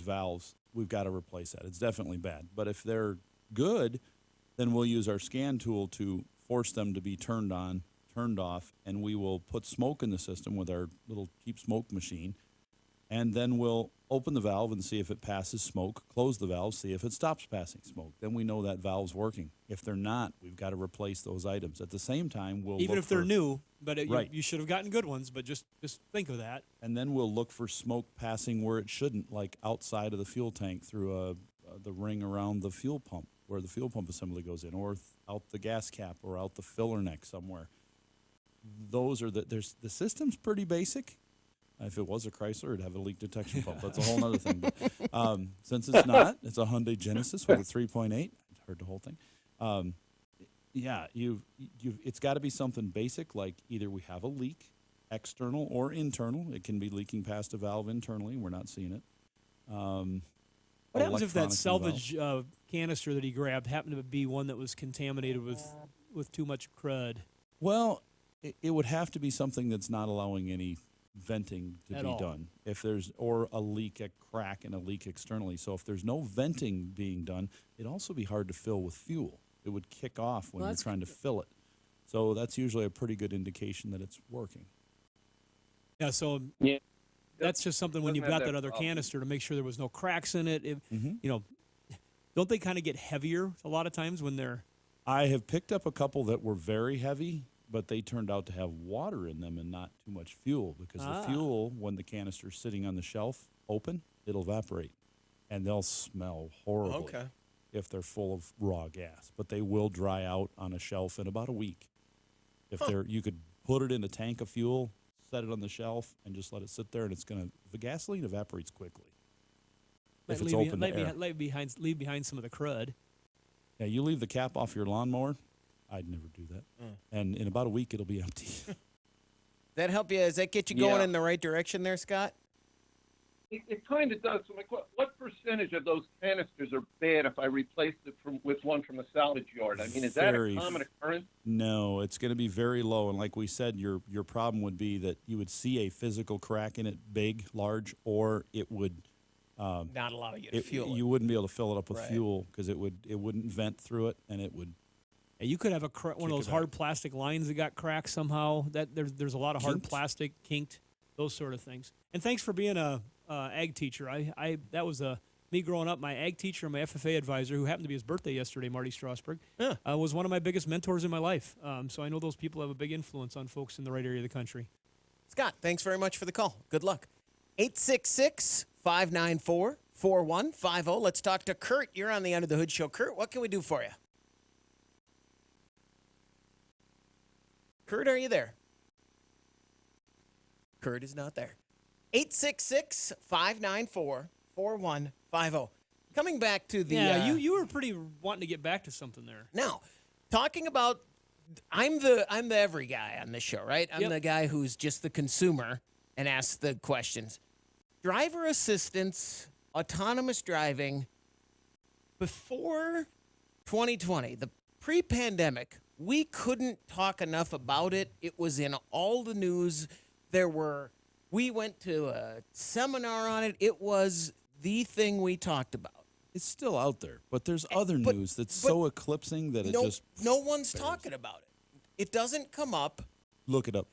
valves, we've got to replace that. It's definitely bad. But if they're good, then we'll use our scan tool to force them to be turned on, turned off, and we will put smoke in the system with our little cheap smoke machine. And then we'll open the valve and see if it passes smoke, close the valve, see if it stops passing smoke. Then we know that valve's working. If they're not, we've got to replace those items. At the same time, we'll
even
look
if they're
for-
new, but
Right.
you should have gotten good ones. But just think of that.
And then we'll look for smoke passing where it shouldn't, like outside of the fuel tank through the ring around the fuel pump, where the fuel pump assembly goes in, or out the gas cap, or out the filler neck somewhere. Those are the system's pretty basic. If it was a Chrysler, it'd have a leak detection pump. That's a whole other thing. But since it's not, it's a Hyundai Genesis with a 3.8. I heard the whole thing. Yeah, it's got to be something basic, like either we have a leak, external or internal. It can be leaking past a valve internally. We're not seeing it.
What happens if that
electronics
salvage canister that he grabbed happened to be one that was contaminated with too much crud?
Well, It would have to be something that's not allowing any venting to
At
be
all.
done. If there's or a leak, a crack, and a leak externally. So if there's no venting being done, it'd also be hard to fill with fuel. It would kick off when
Well,
you're
that's
trying to fill it. So that's usually a pretty good indication that it's working.
Yeah, so
Yeah.
that's just something when
Doesn't
you've
have
got
that
that other
problem.
canister to make sure there was no cracks in it.
Mhm.
You know, don't they kind of get heavier a lot of times when they're?
I have picked up a couple that were very heavy, but they turned out to have water in them and not too much fuel because the fuel, when the canister's sitting on the shelf open, it'll evaporate and they'll smell horribly
Okay.
if they're full of raw gas. But they will dry out on a shelf in about a week. If you could put it in a tank of fuel, set it on the shelf, and just let it sit there, and it's gonna. The gasoline evaporates quickly if it's open to air.
Leave behind some of the crud.
Yeah, you leave the cap off your lawnmower. I'd never do that. And in about a week, it'll be empty.
That help you? Does that get you going
Yeah.
in the right direction there, Scott?
It kind of does. So, what percentage of those canisters are bad if I replace it with one from a salvage yard? I mean, is that a
Very
common occurrence?
No, it's going to be very low. And like we said, your problem would be that you would see a physical crack in it, big, large, or it would
Not allow you to fuel it.
You wouldn't be able to fill it up with
Right.
fuel because it wouldn't vent through it, and it would.
Yeah, you could have one of those
it
hard plastic lines that got cracked somehow. That there's a lot of hard
Kinked?
plastic, kinked, those sort of things. And thanks for being a ag teacher. That was me growing up. My ag teacher and my FFA advisor, who happened to be his birthday yesterday, Marty Strasberg, was one of my biggest mentors in my life. So I know those people have a big influence on folks in the right area of the country.
Scott, thanks very much for the call. Good luck. 866-594-4150. Let's talk to Kurt. You're on the Under the Hood Show. Kurt, what can we do for you? Kurt, are you there? Kurt is not there. 866-594-4150. Coming back to the...
you were pretty wanting to get back to something there.
Now, talking about... I'm the every guy on this show, right? I'm
Yep.
the guy who's just the consumer and asks the questions. Driver assistance, autonomous driving, before 2020, the pre-pandemic, we couldn't talk enough about it. It was in all the news. We went to a seminar on it. It was the thing we talked about.
It's still out there, but there's other news that's so eclipsing that it just
no one's talking about it. It doesn't come up.
look it up.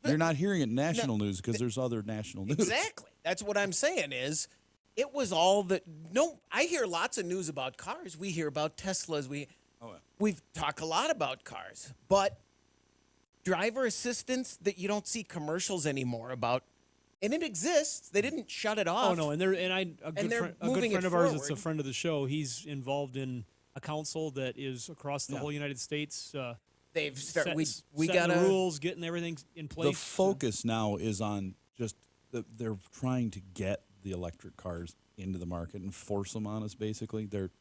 You're not hearing it in national news because there's other national news.
Exactly. That's what I'm saying is it was all that. No, I hear lots of news about cars. We hear about Teslas. We've talked a lot about cars, but driver assistance that you don't see commercials anymore about, and it exists. They didn't shut it off.
Oh no, a good
they're
friend
moving it
of ours that's a
forward.
friend of the show. He's involved in a council that is across the whole United States.
They've started. We
setting
got
the rules, getting everything in place.
The focus now is on just they're trying to get the electric cars into the market and force them on us. Basically, they're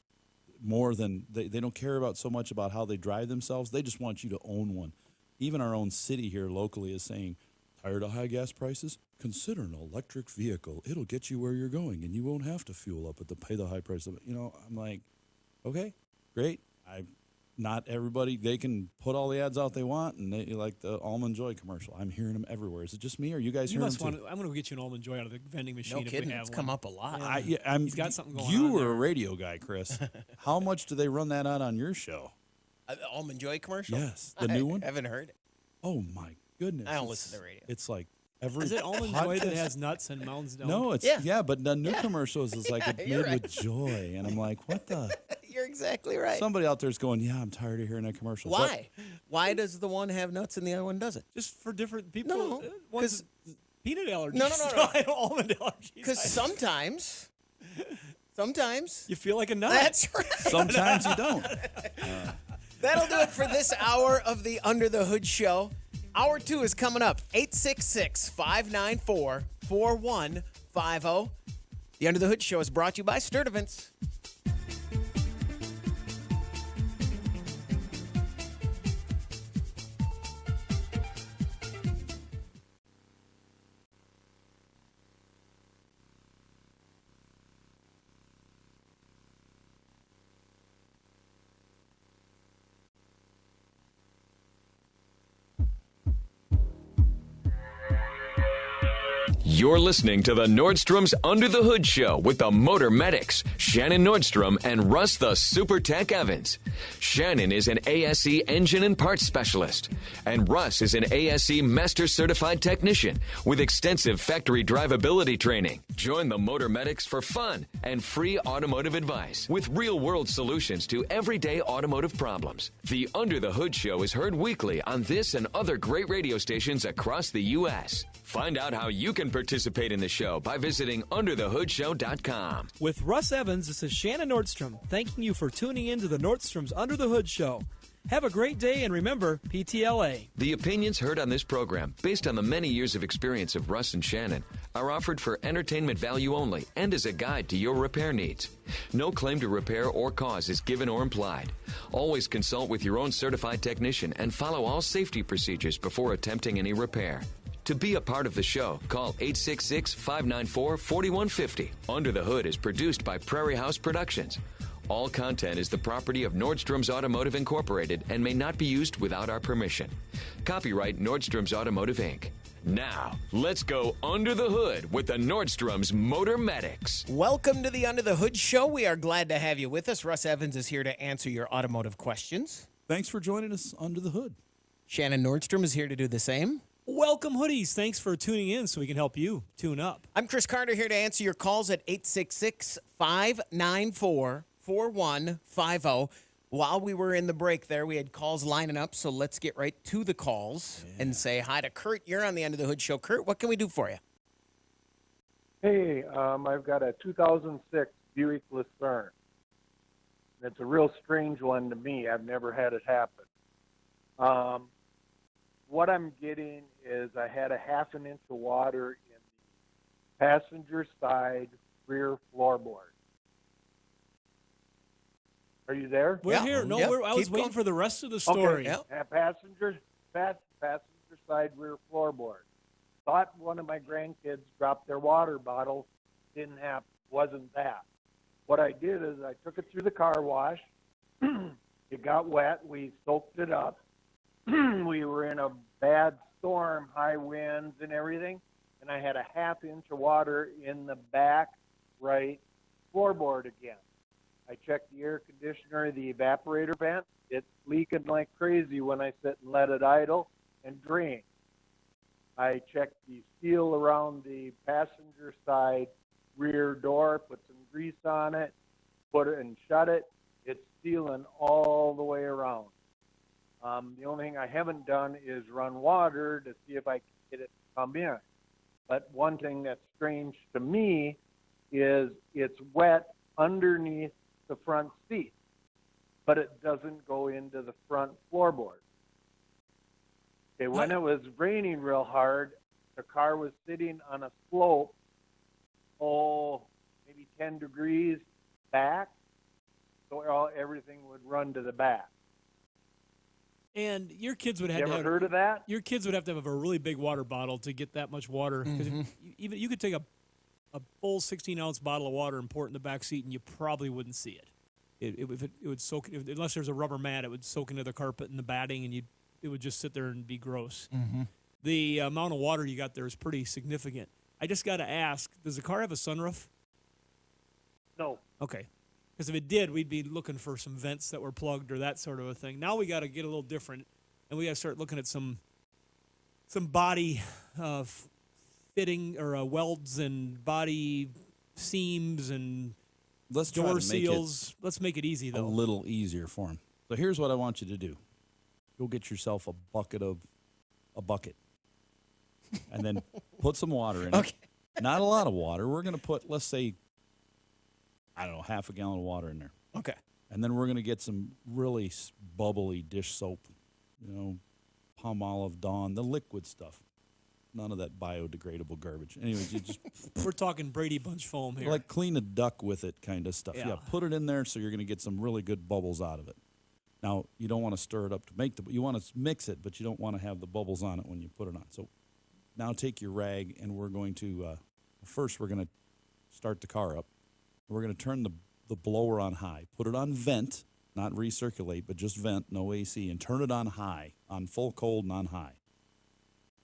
more than they don't care about so much about how they drive themselves. They just want you to own one. Even our own city here locally is saying, tired of high gas prices? Consider an electric vehicle. It'll get you where you're going, and you won't have to fuel up pay the high price of it. I'm like, okay, great. Not everybody, they can put all the ads out they want, and they like the Almond Joy commercial. I'm hearing them everywhere. Is it just me, or are you guys
You
hearing
must
them too?
I'm going to get you an Almond Joy out of the vending machine.
No
if
kidding.
we have
It's
one.
come up a lot.
He's got something going
You
on
were
there.
a radio guy, Chris. How much do they run that out on your show?
The Almond Joy commercial.
Yes, the new one.
I haven't heard it.
Oh my goodness!
I don't listen to radio.
It's like every.
Is it Almond Joy that has nuts and mounds down?
No, it's but the new commercials is like it's
you're
made
right.
with joy, and I'm like, what the?
You're exactly right.
Somebody out there's going, yeah, I'm tired of hearing that commercial. But
Why? Why does the one have nuts and the other one doesn't?
Just for different people.
No,
one's peanut allergies.
No.
I have almond allergies.
Because sometimes
you feel like a nut.
that's right.
sometimes you don't.
That'll do it for this hour of the Under the Hood Show. Hour 2 is coming up. 866-594-4150. The Under the Hood Show is brought to you by Sturdivants.
You're listening to the Nordstrom's Under the Hood Show with the Motor Medics, Shannon Nordstrom and Russ the Super Tech Evans. Shannon is an ASE engine and parts specialist, and Russ is an ASE Master Certified Technician with extensive factory drivability training. Join the Motor Medics for fun and free automotive advice with real-world solutions to everyday automotive problems. The Under the Hood Show is heard weekly on this and other great radio stations across the U.S. Find out how you can participate in the show by visiting underthehoodshow.com.
With Russ Evans, this is Shannon Nordstrom, thanking you for tuning in to the Nordstrom's Under the Hood Show. Have a great day, and remember, PTLA.
The opinions heard on this program, based on the many years of experience of Russ and Shannon, are offered for entertainment value only and as a guide to your repair needs. No claim to repair or cause is given or implied. Always consult with your own certified technician and follow all safety procedures before attempting any repair. To be a part of the show, call 866-594-4150. Under the Hood is produced by Prairie House Productions. All content is the property of Nordstrom's Automotive Incorporated and may not be used without our permission. Copyright Nordstrom's Automotive, Inc. Now, let's go under the hood with the Nordstrom's Motor Medics.
Welcome to the Under the Hood Show. We are glad to have you with us. Russ Evans is here to answer your automotive questions.
Thanks for joining us under the hood.
Shannon Nordstrom is here to do the same.
Welcome, hoodies. Thanks for tuning in so we can help you tune up.
I'm Chris Carter here to answer your calls at 866-594-4150. While we were in the break there, we had calls lining up, so let's get right to the calls and say hi to Kurt. You're on the Under the Hood Show. Kurt, what can we do for you?
Hey, I've got a 2006 Buick Lucerne. It's a real strange one to me. I've never had it happen. What I'm getting is I had a half an inch of water in the passenger side rear floorboard. Are you there?
We're here. No, I was waiting for the rest of the story.
Okay. Passenger side rear floorboard. Thought one of my grandkids dropped their water bottle. Didn't happen. Wasn't that. What I did is I took it through the car wash. It got wet. We soaked it up. We were in a bad storm, high winds and everything, and I had a half inch of water in the back right floorboard again. I checked the air conditioner, the evaporator vent. It's leaking like crazy when I sit and let it idle and drain. I checked the seal around the passenger side rear door, put some grease on it, put it and shut it. It's sealing all the way around. The only thing I haven't done is run water to see if I can get it to come in. But one thing that's strange to me is it's wet underneath the front seat, but it doesn't go into the front floorboard. Okay, when it was raining real hard, the car was sitting on a slope, maybe 10 degrees back, so everything would run to the back.
And your kids would have
to have heard of that?
Your kids would have to have a really big water bottle to get that much water. Because even you could take a full 16-ounce bottle of water and pour it in the back seat, and you probably wouldn't see it. It would soak, unless there's a rubber mat, it would soak into the carpet and the batting, and it would just sit there and be gross. The amount of water you got there is pretty significant. I just got to ask, does the car have a sunroof?
No.
Okay. Because if it did, we'd be looking for some vents that were plugged or that sort of a thing. Now we got to get a little different, and we got to start looking at some body fitting or welds and body seams and door seals. Let's make it easy, though.
A little easier for him. So here's what I want you to do. Go get yourself a bucket, and then put some water in it. Not a lot of water. We're going to put, let's say, I don't know, half a gallon of water in there.
Okay.
And then we're going to get some really bubbly dish soap, Palmolive Dawn, the liquid stuff. None of that biodegradable garbage. Anyways, you just...
We're talking Brady Bunch foam here.
Like clean a duck with it kind of stuff. Yeah, put it in there so you're going to get some really good bubbles out of it. Now, you don't want to stir it up to make you want to mix it, but you don't want to have the bubbles on it when you put it on. So now take your rag, and we're going to, first we're going to start the car up. We're going to turn the blower on high. Put it on vent, not recirculate, but just vent, no AC, and turn it on high, on full cold and on high.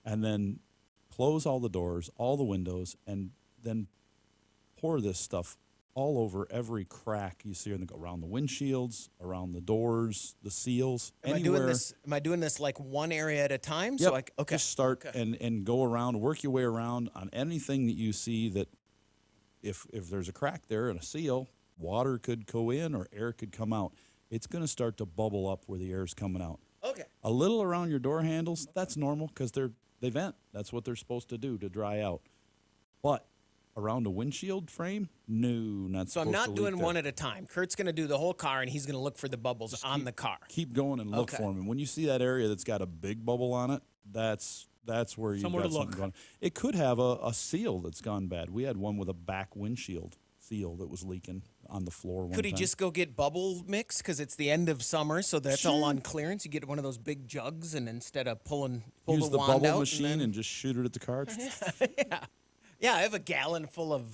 And then close all the doors, all the windows, and then pour this stuff all over every crack you see around the windshields, around the doors, the seals, anywhere.
Am I doing this like one area at a time?
Yep.
So okay.
Just start and go around, work your way around on anything that you see that if there's a crack there and a seal, water could go in or air could come out. It's going to start to bubble up where the air is coming out.
Okay.
A little around your door handles, that's normal because they vent. That's what they're supposed to do to dry out. But around a windshield frame, no, not
So
supposed
I'm
to
not
leak
doing
there.
one at a time. Kurt's going to do the whole car, and he's going to look for the bubbles on the car.
Keep going and look
Okay.
for them. And when you see that area that's got a big bubble on it, that's where you've
Somewhere
got
to
something
look.
going. It could have a seal that's gone bad. We had one with a back windshield seal that was leaking on the floor one
Could he
time.
just go get bubble mix because it's the end of summer, so that's all on clearance? You get one of those big jugs, and instead of pull
use
the
the
wand
bubble
out
machine
and,
and just shoot it at the car?
yeah, I have a gallon full of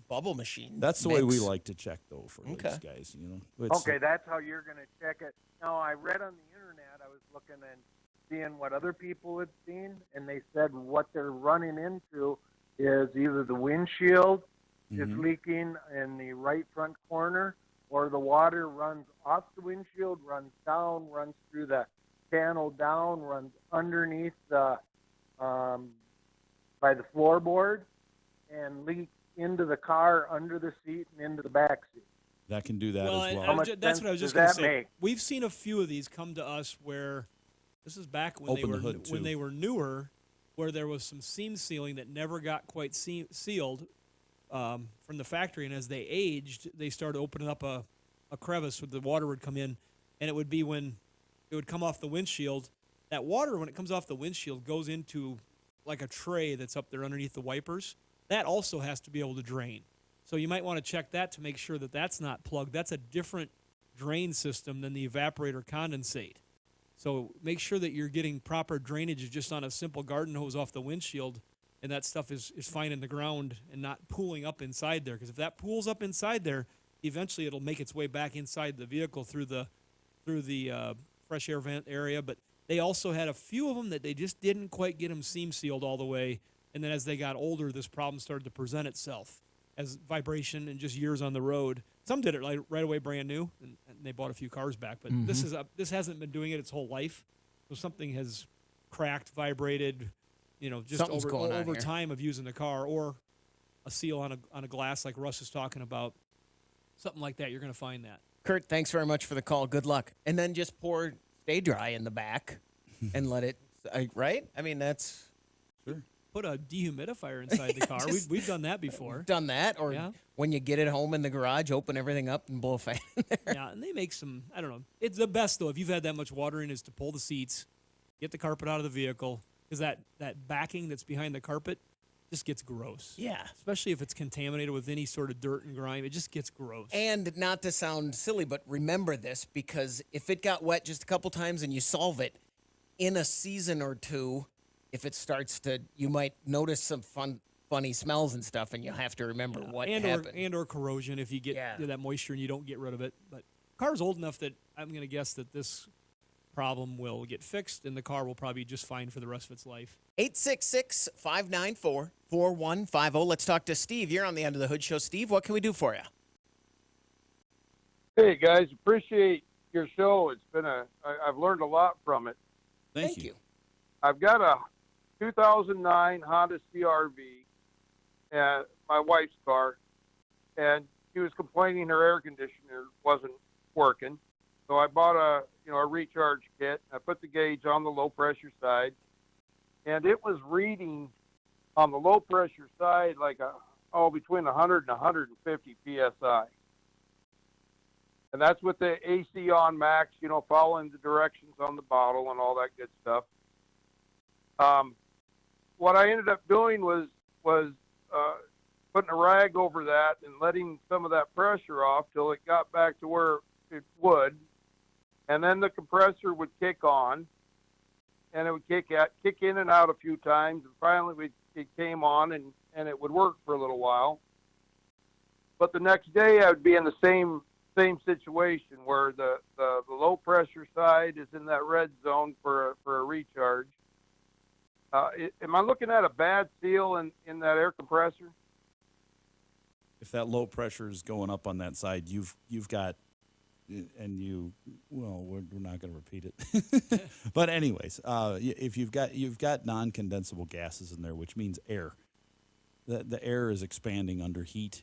bubble machine.
That's the way we
mix.
like to check, though, for these
Okay.
guys. You know, It's-
Okay, that's how you're going to check it. Now, I read on the internet, I was looking and seeing what other people had seen, and they said what they're running into is either the windshield is leaking in the right front corner, or the water runs off the windshield, runs down, runs through the channel down, runs underneath the by the floorboard, and leaks into the car, under the seat, and into the back seat.
That can do that
Well,
as
and
well.
that's what I was just
does
going to
that
say.
make?
We've seen a few of these come to us where this is back when
Open the hood,
when
too.
they were newer, where there was some seam sealing that never got quite sealed from the factory, and as they aged, they started opening up a crevice where the water would come in, and it would be when it would come off the windshield. That water, when it comes off the windshield, goes into like a tray that's up there underneath the wipers. That also has to be able to drain. So you might want to check that to make sure that that's not plugged. That's a different drain system than the evaporator condensate. So make sure that you're getting proper drainage just on a simple garden hose off the windshield, and that stuff is fine in the ground and not pooling up inside there. Because if that pools up inside there, eventually it'll make its way back inside the vehicle through the fresh air vent area. But they also had a few of them that they just didn't quite get them seam sealed all the way. And then as they got older, this problem started to present itself as vibration and just years on the road. Some did it right away brand new, and they bought a few cars back. But this hasn't been doing it its whole life. So something has cracked, vibrated, just
Something's going on
over
here.
time of using the car, or a seal on a glass like Russ is talking about. Something like that, you're going to find that.
Kurt, thanks very much for the call. Good luck. And then just stay dry in the back and let it, right? I mean, that's...
Sure.
Put a dehumidifier inside the car. We've done that before.
Done that, or
Yeah.
when you get it home in the garage, open everything up and blow a fan in there.
Yeah, and they make some, I don't know. It's the best, though, if you've had that much water in, is to pull the seats, get the carpet out of the vehicle, because that backing that's behind the carpet just gets gross.
Yeah.
Especially if it's contaminated with any sort of dirt and grime. It just gets gross.
And not to sound silly, but remember this, because if it got wet just a couple times and you solve it, in a season or two, if it starts to, you might notice some funny smells and stuff, and you have to remember what happened.
Or corrosion if you get that moisture and you don't get rid of it. But car's old enough that I'm going to guess that this problem will get fixed, and the car will probably be just fine for the rest of its life.
866-594-4150. Let's talk to Steve. You're on the End of the Hood Show. Steve, what can we do for you?
Hey guys, appreciate your show. It's been I've learned a lot from it.
Thank you.
I've got a 2009 Honda CRV, and my wife's car, and she was complaining her air conditioner wasn't working. So I bought a recharge kit. I put the gauge on the low pressure side, and it was reading on the low pressure side like between 100 and 150 psi. And that's with the AC on max, following the directions on the bottle and all that good stuff. What I ended up doing was putting a rag over that and letting some of that pressure off till it got back to where it would, and then the compressor would kick on, and it would kick in and out a few times, and finally it came on, and it would work for a little while. But the next day I would be in the same situation where the low pressure side is in that red zone for a recharge. Am I looking at a bad seal in that air compressor?
If that low pressure is going up on that side, you've got, and we're not going to repeat it. But anyways, if you've got non-condensable gases in there, which means air, the air is expanding under heat.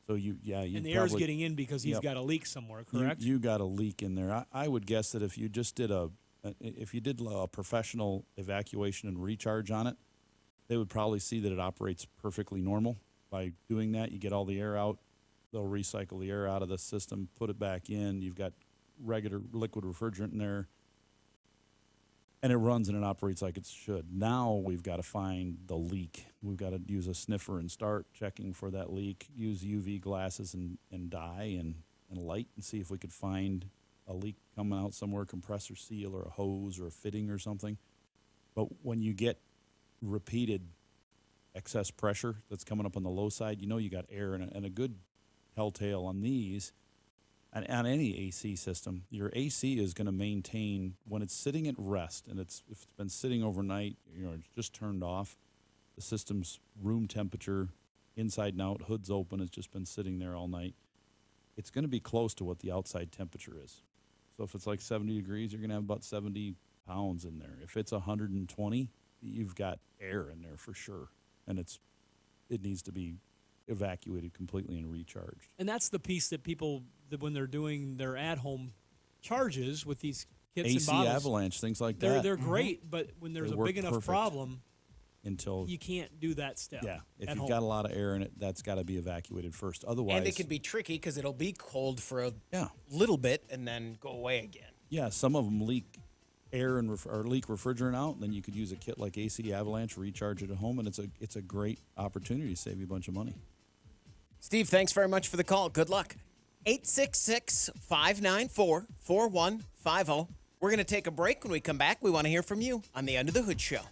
So and
the air is getting in because he's got a leak somewhere, correct?
You got a leak in there. I would guess that if you just did a professional evacuation and recharge on it, they would probably see that it operates perfectly normal. By doing that, you get all the air out. They'll recycle the air out of the system, put it back in. You've got regular liquid refrigerant in there, and it runs and it operates like it should. Now we've got to find the leak. We've got to use a sniffer and start checking for that leak, use UV glasses and dye and light and see if we could find a leak coming out somewhere, compressor seal or a hose or a fitting or something. But when you get repeated excess pressure that's coming up on the low side, you got air and a good telltale on these. And on any AC system, your AC is going to maintain when it's sitting at rest, and if it's been sitting overnight, it's just turned off. The system's room temperature, inside and out, hood's open, it's just been sitting there all night. It's going to be close to what the outside temperature is. So if it's like 70 degrees, you're going to have about 70 pounds in there. If it's 120, you've got air in there for sure, and it needs to be evacuated completely and recharged.
And that's the piece that people, when they're doing their at-home charges with these kits
AC
and bottles,
avalanche, things like that.
They're great, but when there's a big enough problem,
until
you can't do that step.
Yeah, if you've got a lot of air in it, that's got to be evacuated first. Otherwise,
and it can be tricky because it'll be cold for a little bit and then go away again.
Yeah, some of them leak air or leak refrigerant out, and then you could use a kit like AC Avalanche, recharge it at home, and it's a great opportunity to save you a bunch of money.
Steve, thanks very much for the call. Good luck. 866-594-4150. We're going to take a break. When we come back, we want to hear from you on the Under the Hood Show.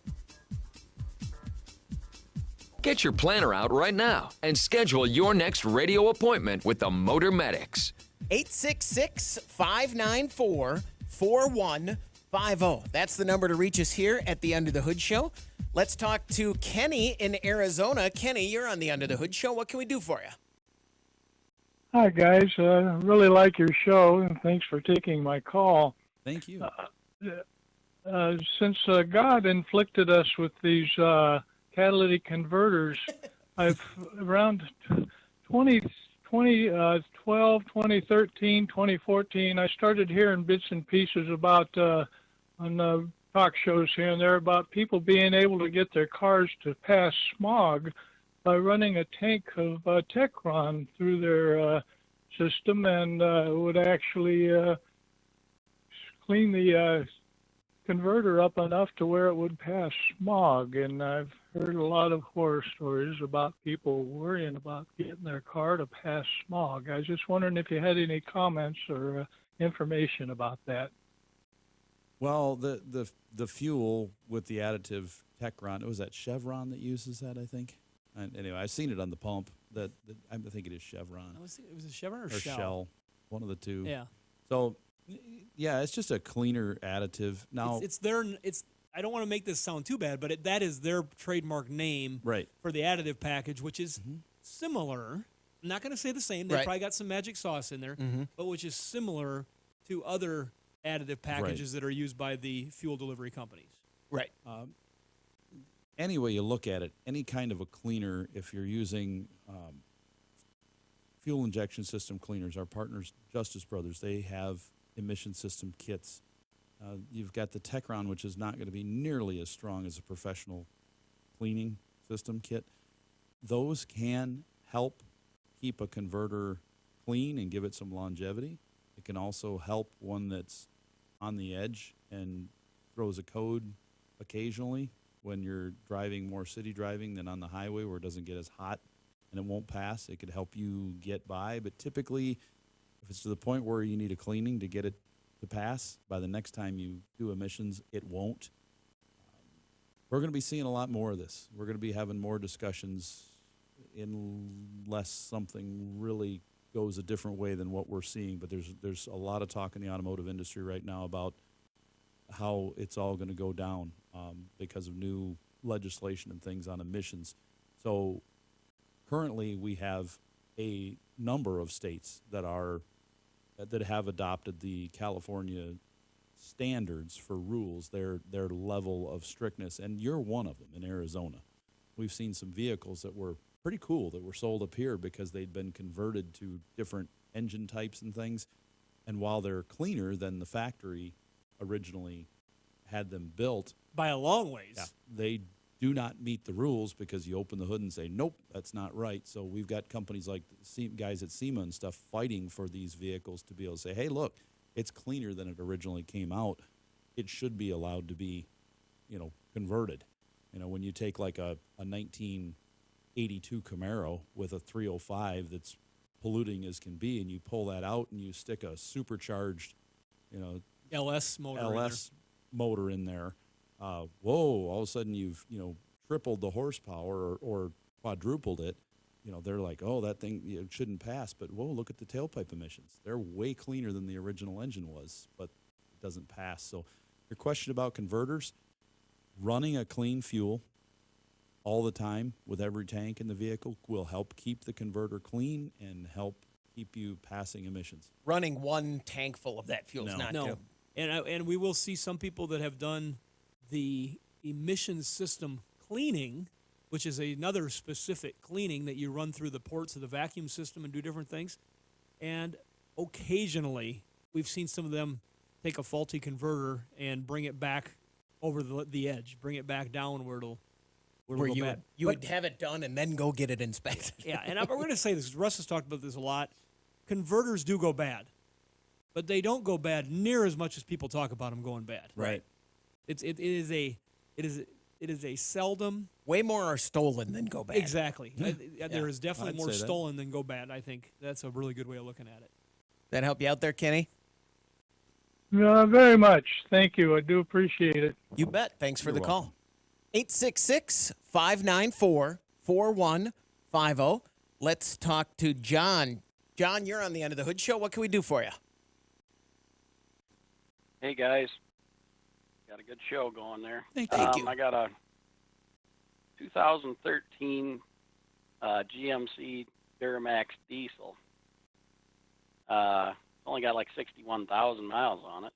Get your planner out right now and schedule your next radio appointment with the Motor Medics.
866-594-4150. That's the number to reach us here at the Under the Hood Show. Let's talk to Kenny in Arizona. Kenny, you're on the Under the Hood Show. What can we do for you?
Hi, guys. I really like your show, and thanks for taking my call.
Thank you.
Since God inflicted us with these catalytic converters, I've around 2012, 2013, 2014, I started hearing bits and pieces about on the talk shows here and there about people being able to get their cars to pass smog by running a tank of Techron through their system, and would actually clean the converter up enough to where it would pass smog. And I've heard a lot of horror stories about people worrying about getting their car to pass smog. I was just wondering if you had any comments or information about that.
Well, the fuel with the additive Techron, it was that Chevron that uses that, I think. And anyway, I've seen it on the pump. I think it is Chevron.
Was it Chevron or
Shell? One of the two.
Yeah.
So, yeah, it's just a cleaner additive. Now
it's I don't want to make this sound too bad, but that is their trademark name for the additive package, which is similar. I'm not going to say the same. They probably got some magic sauce in there, but which is similar to other additive packages that are used by the fuel delivery companies.
Right.
Any way you look at it, any kind of a cleaner, if you're using fuel injection system cleaners, our partners, Justice Brothers, they have emission system kits. You've got the Techron, which is not going to be nearly as strong as a professional cleaning system kit. Those can help keep a converter clean and give it some longevity. It can also help one that's on the edge and throws a code occasionally when you're driving more city driving than on the highway where it doesn't get as hot and it won't pass. It could help you get by. But typically, if it's to the point where you need a cleaning to get it to pass, by the next time you do emissions, it won't. We're going to be seeing a lot more of this. We're going to be having more discussions unless something really goes a different way than what we're seeing. But there's a lot of talk in the automotive industry right now about how it's all going to go down because of new legislation and things on emissions. So currently we have a number of states that have adopted the California standards for rules, their level of strictness, and you're one of them in Arizona. We've seen some vehicles that were pretty cool that were sold up here because they'd been converted to different engine types and things, and while they're cleaner than the factory originally had them built
by a long ways,
they do not meet the rules because you open the hood and say, nope, that's not right. So we've got companies like guys at SEMA and stuff fighting for these vehicles to be able to say, hey, look, it's cleaner than it originally came out. It should be allowed to be, converted. When you take like a 1982 Camaro with a 305 that's polluting as can be, and you pull that out and you stick a supercharged,
LS
motor in there, whoa, all of a sudden you've, tripled the horsepower or quadrupled it. They're like, oh, that thing shouldn't pass. But, whoa, look at the tailpipe emissions. They're way cleaner than the original engine was, but it doesn't pass. So your question about converters, running a clean fuel all the time with every tank in the vehicle will help keep the converter clean and help keep you passing emissions.
Running one tank full of that fuel is not good.
And we will see some people that have done the emission system cleaning, which is another specific cleaning that you run through the ports of the vacuum system and do different things. And occasionally, we've seen some of them take a faulty converter and bring it back over the edge, bring it back down where it'll
where you would have it done and then go get it inspected.
Yeah, and we're going to say this. Russ has talked about this a lot. Converters do go bad, but they don't go bad near as much as people talk about them going bad.
Right.
It is a seldom.
Way more are stolen than go bad.
Exactly. There is definitely more
say that.
stolen than go bad. I think that's a really good way of looking at it.
That help you out there, Kenny?
Very much. Thank you. I do appreciate it.
You bet. Thanks for
You're
the
welcome.
call. 866-594-4150. Let's talk to John. John, you're on the End of the Hood Show. What can we do for you?
Hey, guys. Got a good show going there.
Thank you.
I got a 2013 GMC Duramax diesel. Only got like 61,000 miles on it.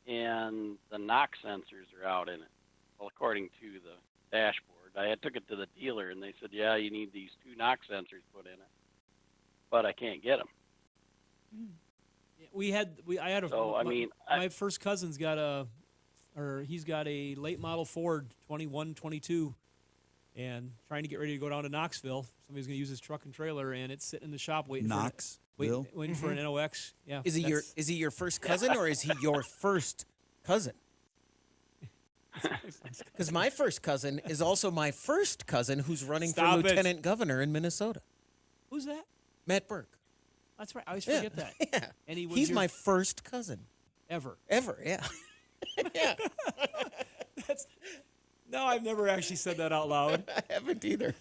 And the NOx sensors are out in it. Well, according to the dashboard. I took it to the dealer, and they said, yeah, you need these 2 NOx sensors put in it. But I can't get them.
My first cousin's got he's got a late model Ford 21, 22, and trying to get ready to go down to Knoxville. Somebody's going to use his truck and trailer, and it's sitting in the shop waiting for an NOx. Yeah.
Is he your first cousin, or is he your first cousin? Because my first cousin is also my first cousin who's running for lieutenant governor in Minnesota.
Who's that?
Matt Burke.
That's right. I always forget that.
Yeah.
And
he's my first cousin.
Ever,
yeah. Yeah.
No, I've never actually said that out loud.
I haven't either.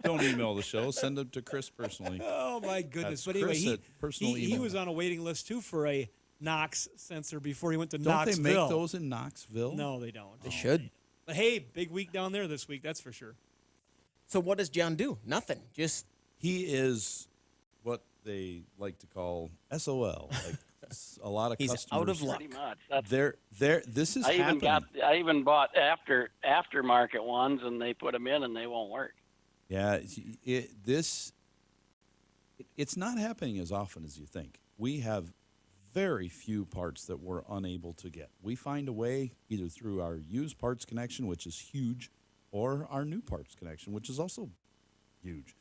Don't email the show. Send them to Chris personally.
Oh, my goodness.
That's
But anyway,
Chris
he was on a waiting list, too, for a NOx sensor before he went to
Don't
Knoxville.
they make those in Knoxville?
No, they don't.
They should.
But, hey, big week down there this week, that's for sure.
So what does John do? Nothing. Just
He is what they like to call SOL. Like a lot of
he's
customers.
out of luck.
Pretty much.
This is
I
happening.
I even bought aftermarket ones, and they put them in, and they won't work.
Yeah, it's not happening as often as you think. We have very few parts that we're unable to get. We find a way either through our used parts connection, which is huge, or our new parts connection, which is also huge.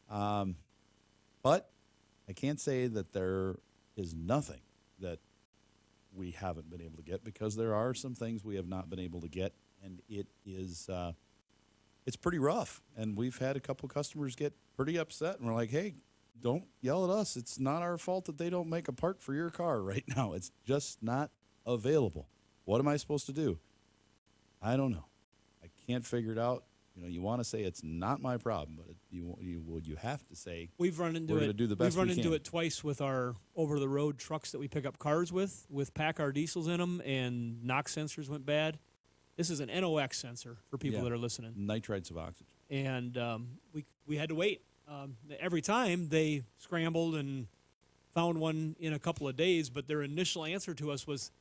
But I can't say that there is nothing that we haven't been able to get, because there are some things we have not been able to get, and it is it's pretty rough. And we've had a couple customers get pretty upset, and we're like, hey, don't yell at us. It's not our fault that they don't make a part for your car right now. It's just not available. What am I supposed to do? I don't know. I can't figure it out. You want to say it's not my problem, but you have to say
we've run into
we're going to do the best
We've run
we
into
can.
it twice with our over-the-road trucks that we pick up cars with Packard diesels in them, and NOx sensors went bad. This is an NOx sensor for people that are listening.
Nitrites of oxygen.
And we had to wait. Every time they scrambled and found one in a couple of days, but their initial answer to us was,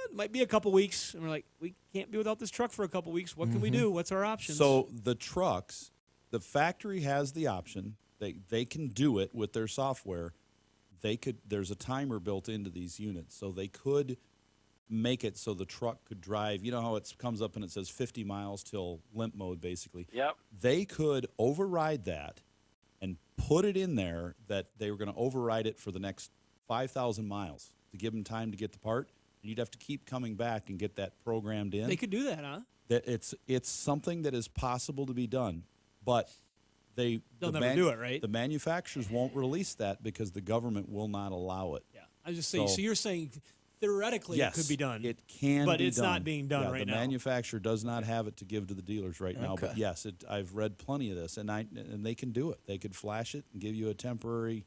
it might be a couple weeks. And we're like, we can't be without this truck for a couple weeks. What can we do? What's our options?
So the trucks, the factory has the option. They can do it with their software. There's a timer built into these units, so they could make it so the truck could drive. You know how it comes up and it says 50 miles till limp mode, basically?
Yep.
They could override that and put it in there that they were going to override it for the next 5,000 miles to give them time to get the part. And you'd have to keep coming back and get that programmed in.
They could do that, huh?
That it's something that is possible to be done, but they'll
never do it, right?
The manufacturers won't release that because the government will not allow it.
Yeah, I was just saying. So you're saying theoretically
yes,
it could be done.
It can,
but
be
it's
done.
not being done right
the
now.
The manufacturer does not have it to give to the dealers right now.
Okay.
But yes, I've read plenty of this, and they can do it. They could flash it and give you a temporary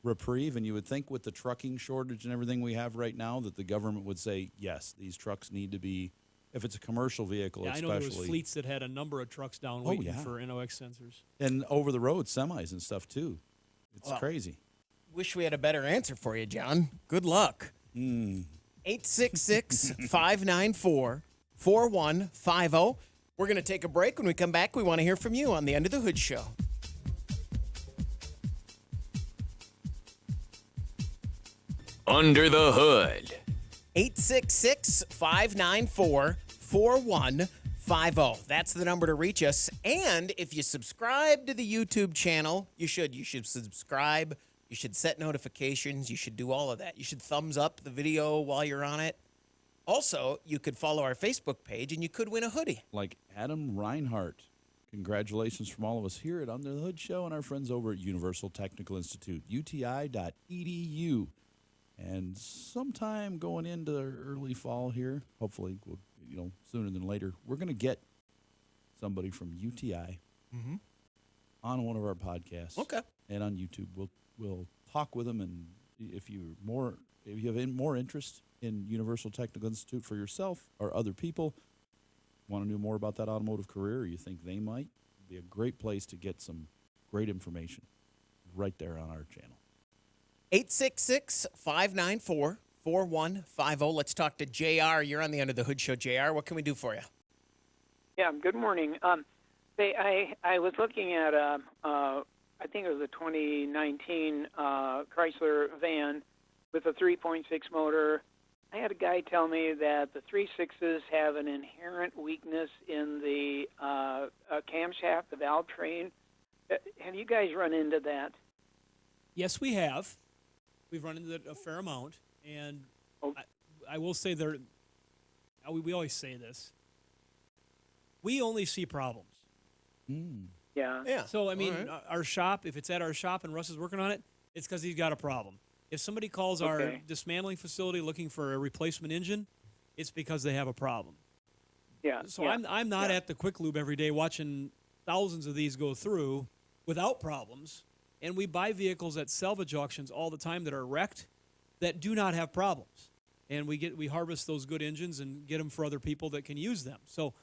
reprieve. And you would think with the trucking shortage and everything we have right now that the government would say, yes, these trucks need to be. If it's a commercial vehicle,
yeah,
especially.
I know there was fleets that had a number of trucks down waiting for NOx sensors.
And over-the-road semis and stuff, too. It's crazy.
Wish we had a better answer for you, John. Good luck. 866-594-4150. We're going to take a break. When we come back, we want to hear from you on the Under the Hood Show.
Under the Hood.
866-594-4150. That's the number to reach us. And if you subscribe to the YouTube channel, you should subscribe. You should set notifications. You should do all of that. You should thumbs up the video while you're on it. Also, you could follow our Facebook page, and you could win a hoodie.
Like Adam Reinhart. Congratulations from all of us here at Under the Hood Show and our friends over at Universal Technical Institute, uti.edu. And sometime going into the early fall here, hopefully, sooner than later, we're going to get somebody from UTI on one of our podcasts.
Okay.
And on YouTube, we'll talk with them. And if you have more interest in Universal Technical Institute for yourself or other people, want to know more about that automotive career, or you think they might, it'd be a great place to get some great information right there on our channel.
866-594-4150. Let's talk to JR. You're on the Under the Hood Show, JR. What can we do for you?
Yeah, good morning. I was looking at I think it was a 2019 Chrysler van with a 3.6 motor. I had a guy tell me that the 3.6s have an inherent weakness in the camshaft, the valve train. Have you guys run into that?
Yes, we have. We've run into it a fair amount, and I will say we always say this. We only see problems.
Yeah.
So, I mean, our shop, if it's at our shop and Russ is working on it, it's because he's got a problem. If somebody calls our dismantling facility looking for a replacement engine, it's because they have a problem.
Yeah.
So I'm not at the Quick Lube every day watching thousands of these go through without problems. And we buy vehicles at salvage auctions all the time that are wrecked that do not have problems. And we harvest those good engines and get them for other people that can use them. So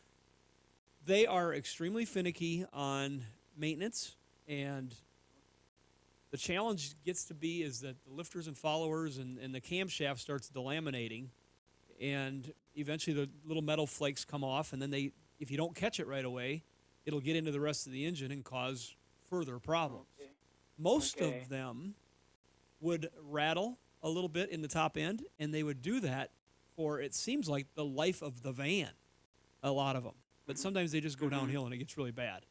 they are extremely finicky on maintenance, and the challenge gets to be is that the lifters and followers and the camshaft starts delaminating, and eventually the little metal flakes come off, and then if you don't catch it right away, it'll get into the rest of the engine and cause further problems. Most of them would rattle a little bit in the top end, and they would do that for, it seems like, the life of the van, a lot of them. But sometimes they just go downhill and it gets really bad.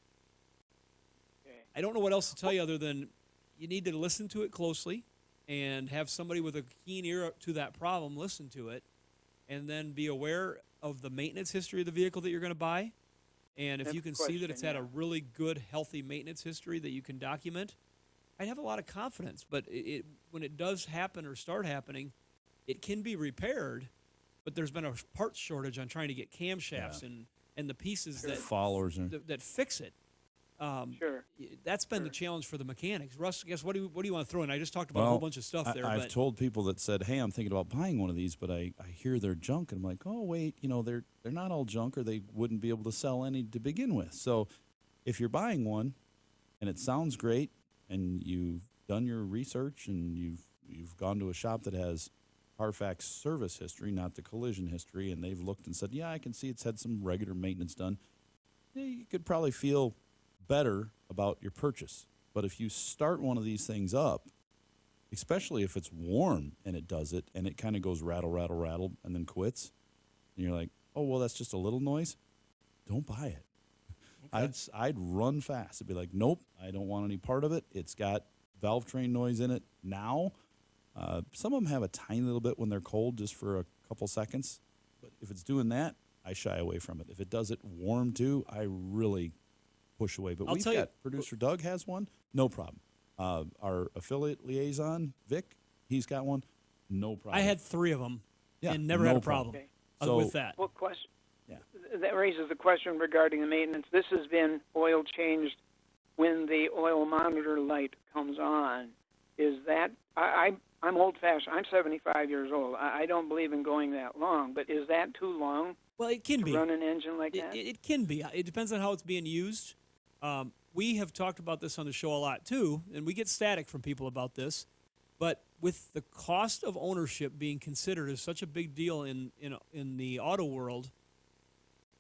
I don't know what else to tell you other than you need to listen to it closely and have somebody with a keen ear to that problem listen to it, and then be aware of the maintenance history of the vehicle that you're going to buy. And if you can see that it's had a really good, healthy maintenance history that you can document, I'd have a lot of confidence. But when it does happen or start happening, it can be repaired, but there's been a parts shortage on trying to get camshafts and the pieces that
followers
that fix it.
Sure.
That's been the challenge for the mechanics. Russ, I guess what do you want to throw in? I just talked about a whole bunch of stuff there.
I've told people that said, "Hey, I'm thinking about buying one of these, but I hear they're junk," and I'm like, "Oh, wait, they're not all junk, or they wouldn't be able to sell any to begin with." So, if you're buying one, and it sounds great, and you've done your research, and you've gone to a shop that has Carfax service history, not the collision history, and they've looked and said, "Yeah, I can see it's had some regular maintenance done," you could probably feel better about your purchase. But if you start one of these things up, especially if it's warm and it does it, and it kind of goes rattle, rattle, rattle, and then quits, and you're like, "Oh, well, that's just a little noise," don't buy it. Okay. I'd run fast. I'd be like, "Nope, I don't want any part of it. It's got valve train noise in it now." Some of them have a tiny little bit when they're cold, just for a couple seconds. But if it's doing that, I shy away from it. If it does it warm too, I really push away. But we've got producer Doug has one, no problem. Our affiliate liaison Vic, he's got one, no problem.
I had 3 of them, and never
no
had a problem with that.
What question? Yeah. That raises the question regarding the maintenance. This has been oil changed when the oil monitor light comes on. Is that I'm old-fashioned. I'm 75 years old. I don't believe in going that long, but is that too long?
Well, it can be.
Run an engine like that?
It can be. It depends on how it's being used. We have talked about this on the show a lot too, and we get static from people about this. But with the cost of ownership being considered as such a big deal in the auto world,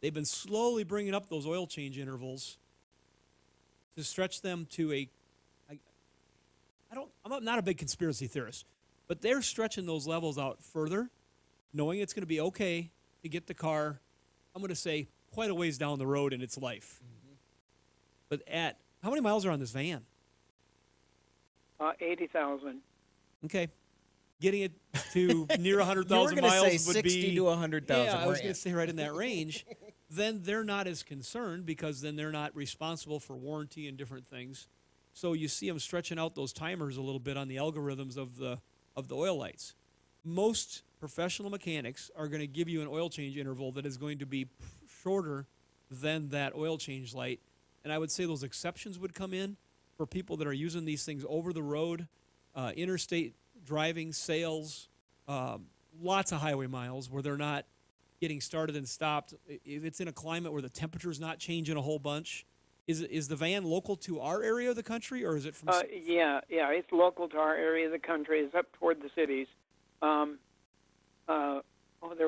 they've been slowly bringing up those oil change intervals to stretch them to I'm not a big conspiracy theorist, but they're stretching those levels out further, knowing it's going to be okay to get the car, I'm going to say, quite a ways down the road in its life. Mm-hmm. But how many miles are on this van?
80,000.
Okay. Getting it to near 100,000 miles would be...
You were going to say 60 to 100,000.
Yeah, I was going to say right in that range. Then they're not as concerned, because then they're not responsible for warranty and different things. So you see them stretching out those timers a little bit on the algorithms of the oil lights. Most professional mechanics are going to give you an oil change interval that is going to be shorter than that oil change light. And I would say those exceptions would come in for people that are using these things over the road, interstate driving, sales, lots of highway miles where they're not getting started and stopped. If it's in a climate where the temperature's not changing a whole bunch. Is the van local to our area of the country, or is it from...
Yeah, it's local to our area of the country. It's up toward the cities. There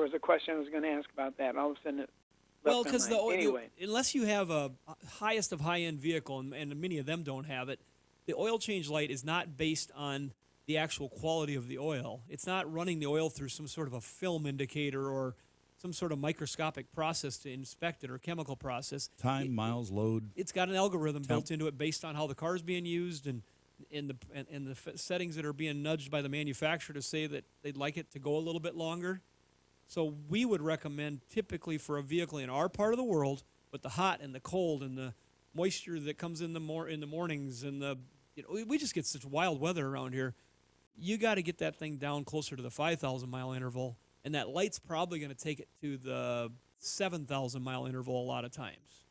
was a question I was going to ask about that. All of a sudden it
Well, because
anyway.
Unless you have a highest of high-end vehicle, and many of them don't have it, the oil change light is not based on the actual quality of the oil. It's not running the oil through some sort of a film indicator or some sort of microscopic process to inspect it, or chemical process.
Time, miles, load.
It's got an algorithm built into it based on how the car is being used and the settings that are being nudged by the manufacturer to say that they'd like it to go a little bit longer. So we would recommend typically for a vehicle in our part of the world, with the hot and the cold and the moisture that comes in the mornings, and we just get such wild weather around here. You got to get that thing down closer to the 5,000 mile interval. And that light's probably going to take it to the 7,000 mile interval a lot of times.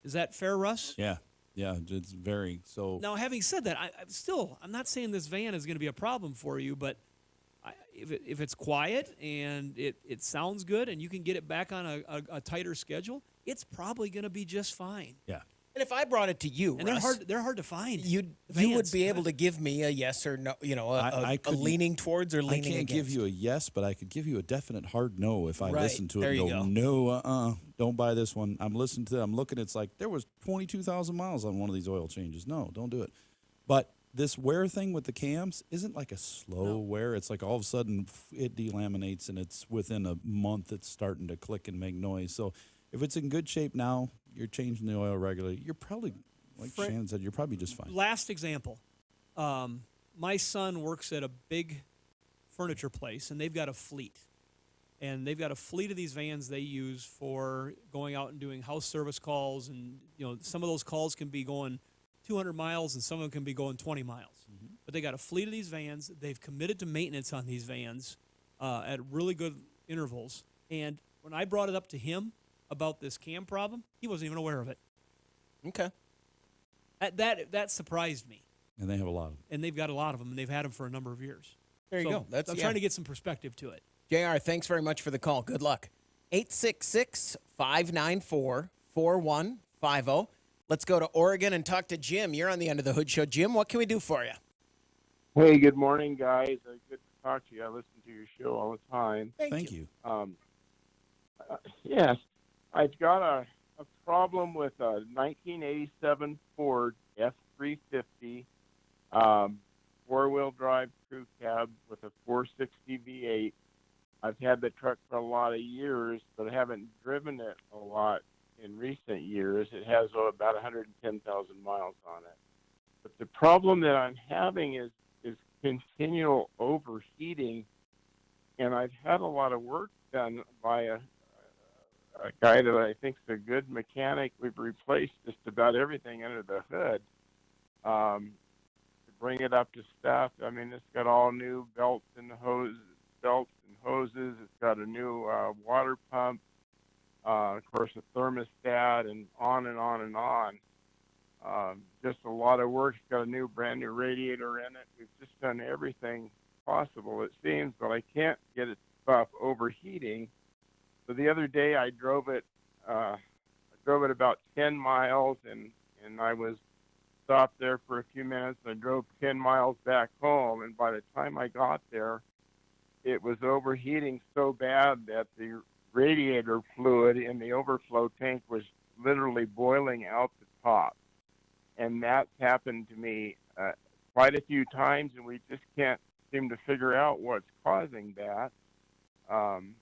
Is that fair, Russ?
Yeah, it's very so.
Now, having said that, I'm not saying this van is going to be a problem for you, but if it's quiet and it sounds good and you can get it back on a tighter schedule, it's probably going to be just fine.
Yeah.
And if I brought it to you,
and
Russ,
they're hard to find.
You would be able to give me a yes or no, a leaning towards or leaning against. I can't
give you a yes, but I could give you a definite hard no if I listen to it and go, no, don't buy this one. I'm listening to it. I'm looking. It's like there was 22,000 miles on one of these oil changes. No, don't do it. But this wear thing with the cams isn't like a slow wear. It's like all of a sudden it delaminates, and it's within a month it's starting to click and make noise. So if it's in good shape now, you're changing the oil regularly, you're probably, like Shannon said, you're probably just fine.
Last example. My son works at a big furniture place, and they've got a fleet. And they've got a fleet of these vans they use for going out and doing house service calls. And, some of those calls can be going 200 miles, and some of them can be going 20 miles. Mm-hmm. But they got a fleet of these vans. They've committed to maintenance on these vans at really good intervals. And when I brought it up to him about this cam problem, he wasn't even aware of it.
Okay.
That surprised me.
And they have a lot of them.
And they've got a lot of them, and they've had them for a number of years.
There you go.
I'm trying to get some perspective to it.
JR, thanks very much for the call. Good luck. 866-594-4150. Let's go to Oregon and talk to Jim. You're on the Under the Hood Show. Jim, what can we do for you?
Hey, good morning, guys. Good to talk to you. I listen to your show all the time.
Thank you.
Yes, I've got a problem with a 1987 Ford F350 four-wheel drive crew cab with a 460 V8. I've had the truck for a lot of years, but I haven't driven it a lot in recent years. It has about 110,000 miles on it. But the problem that I'm having is continual overheating, and I've had a lot of work done by a guy that I think is a good mechanic. We've replaced just about everything under the hood to bring it up to stuff. I mean, it's got all new belts and hoses. It's got a new water pump, of course, a thermostat, and on and on and on. Just a lot of work. It's got a brand new radiator in it. We've just done everything possible, it seems, but I can't get it stop overheating. So the other day I drove it about 10 miles, and I was stopped there for a few minutes. I drove 10 miles back home, and by the time I got there, it was overheating so bad that the radiator fluid in the overflow tank was literally boiling out the top. And that's happened to me quite a few times, and we just can't seem to figure out what's causing that. I'm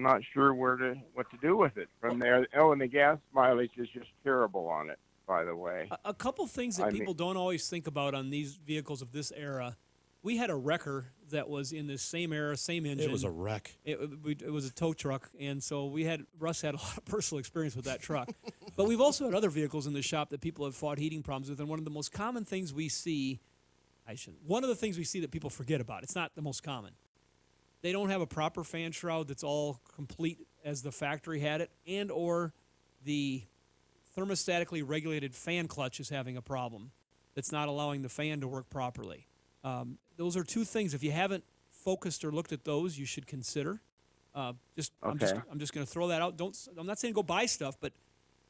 not sure what to do with it from there. Oh, and the gas mileage is just terrible on it, by the way.
A couple things that people don't always think about on these vehicles of this era. We had a wrecker that was in this same era, same engine.
It was a wreck.
It was a tow truck, and so Russ had a lot of personal experience with that truck. But we've also had other vehicles in the shop that people have fought heating problems with, and one of the most common things we see, one of the things we see that people forget about, it's not the most common. They don't have a proper fan shroud that's all complete as the factory had it, and or the thermostatically regulated fan clutch is having a problem that's not allowing the fan to work properly. Those are two things. If you haven't focused or looked at those, you should consider. I'm just going to throw that out. I'm not saying go buy stuff, but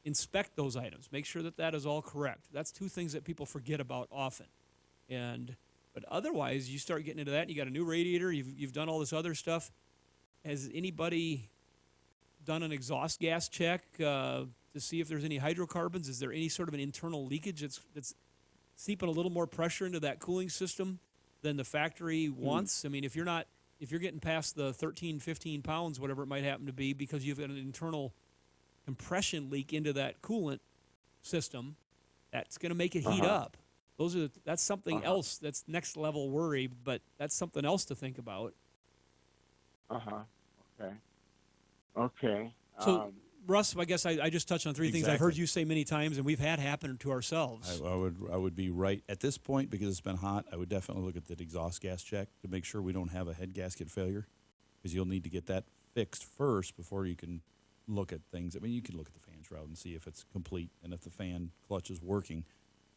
inspect those items. Make sure that is all correct. That's two things that people forget about often. But otherwise, you start getting into that. And you got a new radiator. You've done all this other stuff. Has anybody done an exhaust gas check to see if there's any hydrocarbons? Is there any sort of an internal leakage that's seeping a little more pressure into that cooling system than the factory wants? I mean, if you're getting past the 13, 15 pounds, whatever it might happen to be, because you've got an internal compression leak into that coolant system, that's going to make it heat up. That's something else. That's next level worry, but that's something else to think about.
Okay.
So, Russ, I guess I just touched on three things I've heard you say many times, and we've had happen to ourselves.
I would be right at this point, because it's been hot. I would definitely look at the exhaust gas check to make sure we don't have a head gasket failure, because you'll need to get that fixed first before you can look at things. I mean, you can look at the fan shroud and see if it's complete and if the fan clutch is working.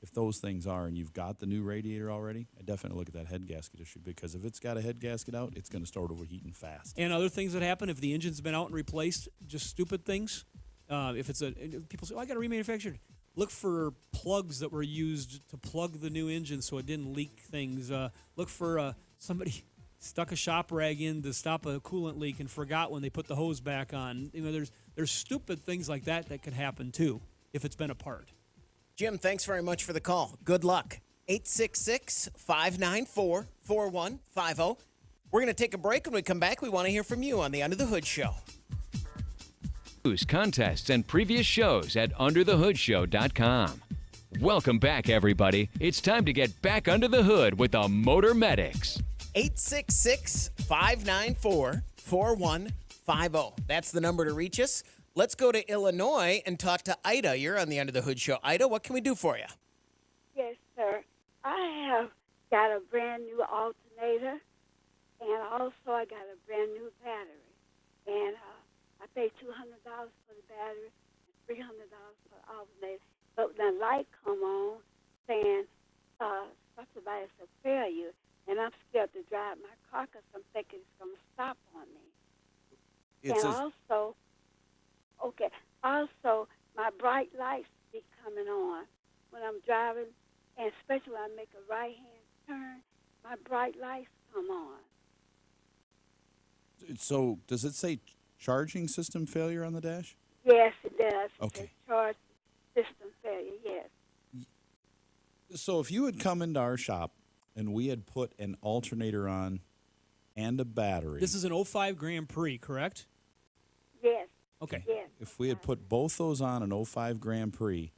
If those things are, and you've got the new radiator already, I definitely look at that head gasket issue, because if it's got a head gasket out, it's going to start overheating fast.
And other things that happen if the engine's been out and replaced, just stupid things. If people say, I got it remanufactured. Look for plugs that were used to plug the new engine so it didn't leak things. Look for somebody stuck a shop rag in to stop a coolant leak and forgot when they put the hose back on. There's stupid things like that could happen too if it's been a part.
Jim, thanks very much for the call. Good luck. 866-594-4150. We're going to take a break. When we come back, we want to hear from you on the Under the Hood Show.
News, contests, and previous shows at underthehoodshow.com. Welcome back, everybody. It's time to get back under the hood with the Motor Medics.
866-594-4150. That's the number to reach us. Let's go to Illinois and talk to Ida. You're on the Under the Hood Show. Ida, what can we do for you?
Yes, sir. I have got a brand new alternator, and also I got a brand new battery. And I paid $200 for the battery and $300 for the alternator. But when the light come on, saying something about it's a failure, and I'm scared to drive my car because I'm thinking it's going to stop on me. Also, my bright lights be coming on when I'm driving, and especially when I make a right-hand turn, my bright lights come on.
So does it say charging system failure on the dash?
Yes, it does.
Okay.
It's a charge system failure, yes.
So if you had come into our shop and we had put an alternator on and a battery.
This is an 05 Grand Prix, correct?
Yes.
Okay.
Yes.
If we had put both those on an 05 Grand Prix,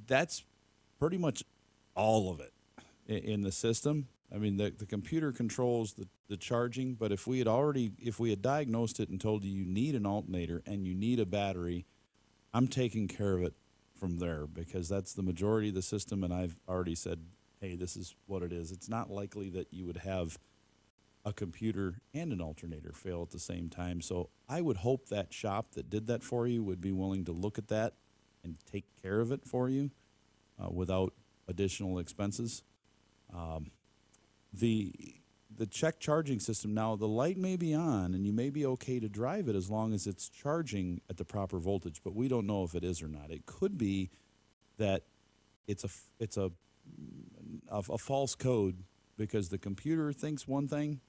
that's pretty much all of it in the system. I mean, the computer controls the charging, but if we had diagnosed it and told you need an alternator and you need a battery, I'm taking care of it from there because that's the majority of the system, and I've already said, hey, this is what it is. It's not likely that you would have a computer and an alternator fail at the same time. So I would hope that shop that did that for you would be willing to look at that and take care of it for you without additional expenses. The check charging system, now the light may be on and you may be okay to drive it as long as it's charging at the proper voltage, but we don't know if it is or not. It could be that it's a false code because the computer thinks one thing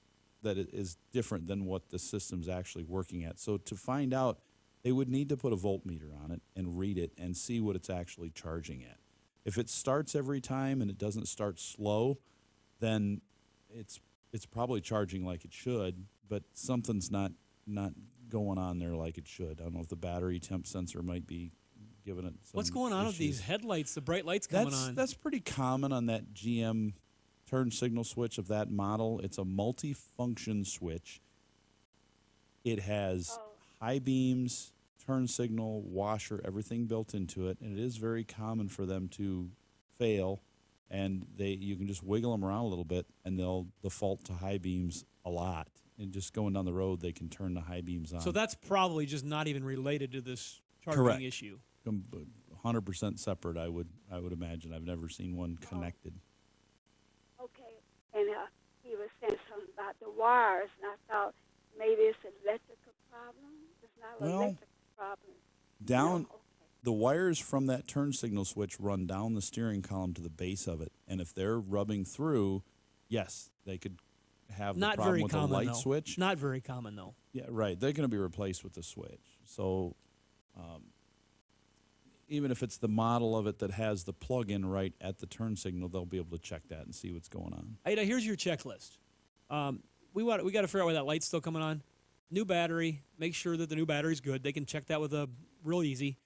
that it is different than what the system's actually working at. So to find out, they would need to put a voltmeter on it and read it and see what it's actually charging at. If it starts every time and it doesn't start slow, then it's probably charging like it should, but something's not going on there like it should. I don't know if the battery temp sensor might be giving it some
What's going on with these headlights, the bright lights coming on?
That's pretty common on that GM turn signal switch of that model. It's a multi-function switch. It has high beams, turn signal, washer, everything built into it, and it is very common for them to fail. And you can just wiggle them around a little bit, and they'll default to high beams a lot. And just going down the road, they can turn the high beams on.
So that's probably just not even related to this charging
Correct.
issue.
100% separate, I would imagine. I've never seen one connected.
Okay, and he was saying something about the wires, and I thought maybe it's an electrical problem. It's not an electrical problem.
The wires from that turn signal switch run down the steering column to the base of it, and if they're rubbing through, yes, they could have the problem with the light switch.
Not very common, though.
Yeah, right. They're going to be replaced with the switch. So even if it's the model of it that has the plug-in right at the turn signal, they'll be able to check that and see what's going on.
Ida, here's your checklist. We got to figure out why that light's still coming on. New battery. Make sure that the new battery's good. They can check that with a real easy.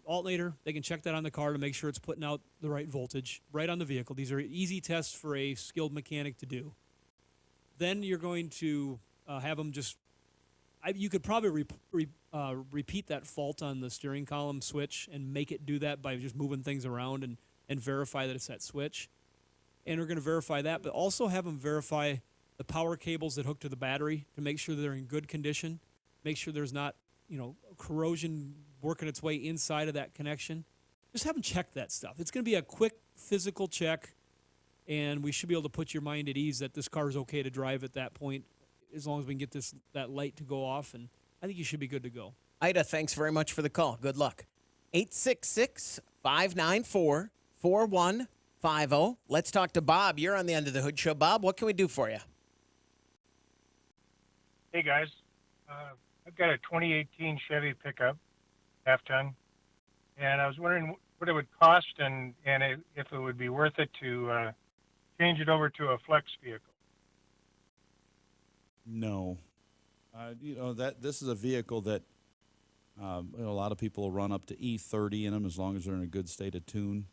Alternator, they can check that on the car to make sure it's putting out the right voltage right on the vehicle. These are easy tests for a skilled mechanic to do. Then you're going to have them just you could probably repeat that fault on the steering column switch and make it do that by just moving things around and verify that it's that switch. And we're going to verify that, but also have them verify the power cables that hook to the battery to make sure they're in good condition, make sure there's not corrosion working its way inside of that connection. Just have them check that stuff. It's going to be a quick physical check, and we should be able to put your mind at ease that this car is okay to drive at that point as long as we can get that light to go off, and I think you should be good to go.
Ida, thanks very much for the call. Good luck. 866-594-4150. Let's talk to Bob. You're on the Under the Hood Show. Bob, what can we do for you?
Hey, guys. I've got a 2018 Chevy pickup, half-ton, and I was wondering what it would cost and if it would be worth it to change it over to a flex vehicle.
No. This is a vehicle that a lot of people will run up to E30 in them as long as they're in a good state of tune.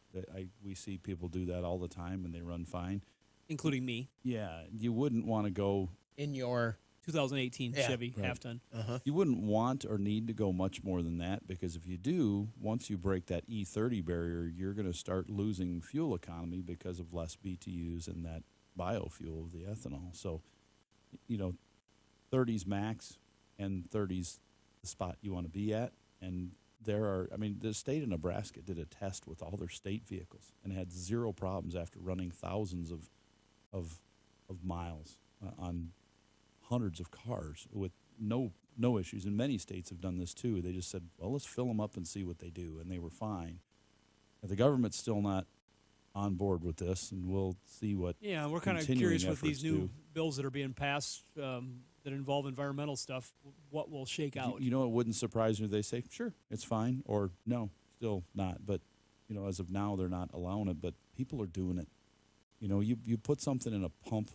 We see people do that all the time, and they run fine.
Including me.
Yeah, you wouldn't want to go...
In your...
2018 Chevy half-ton.
You wouldn't want or need to go much more than that because if you do, once you break that E30 barrier, you're going to start losing fuel economy because of less BTUs and that biofuel of the ethanol. So, 30's max and 30's the spot you want to be at, and the state of Nebraska did a test with all their state vehicles and had zero problems after running thousands of miles on hundreds of cars with no issues. And many states have done this too. They just said, well, let's fill them up and see what they do, and they were fine. But the government's still not on board with this, and we'll see what.
Yeah, we're kind of curious with these new bills that are being passed that involve environmental stuff, what will shake out.
You know, it wouldn't surprise me if they say, sure, it's fine, or no, still not. But, you know, as of now, they're not allowing it, but people are doing it. You know, you put something in a pump,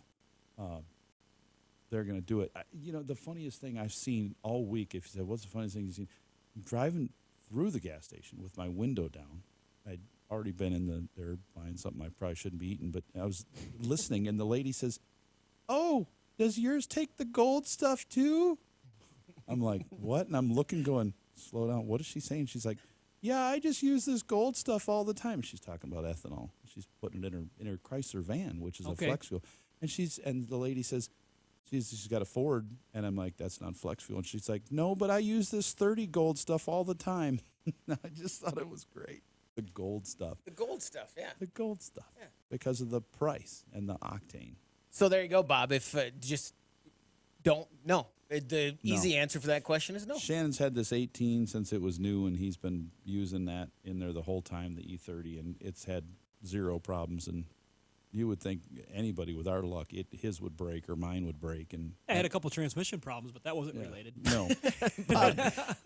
they're going to do it. You know, the funniest thing I've seen all week, if you said, what's the funniest thing you've seen? I'm driving through the gas station with my window down. I'd already been in there buying something I probably shouldn't be eating, but I was listening, and the lady says, oh, does yours take the gold stuff too? I'm like, what? And I'm looking going, slow down. What is she saying? She's like, yeah, I just use this gold stuff all the time. She's talking about ethanol. She's putting it in her Chrysler van, which is a flex fuel. And the lady says, she's got a Ford, and I'm like, that's not flex fuel. And she's like, no, but I use this 30 gold stuff all the time. I just thought it was great. The gold stuff.
The gold stuff, yeah.
The gold stuff. Yeah. Because of the price and the octane.
So there you go, Bob. If just don't know. The easy answer for that question is no.
Shannon's had this 18 since it was new, and he's been using that in there the whole time, the E30, and it's had zero problems. And you would think anybody with our luck, his would break or mine would break. And
I had a couple transmission problems, but that wasn't related.
No.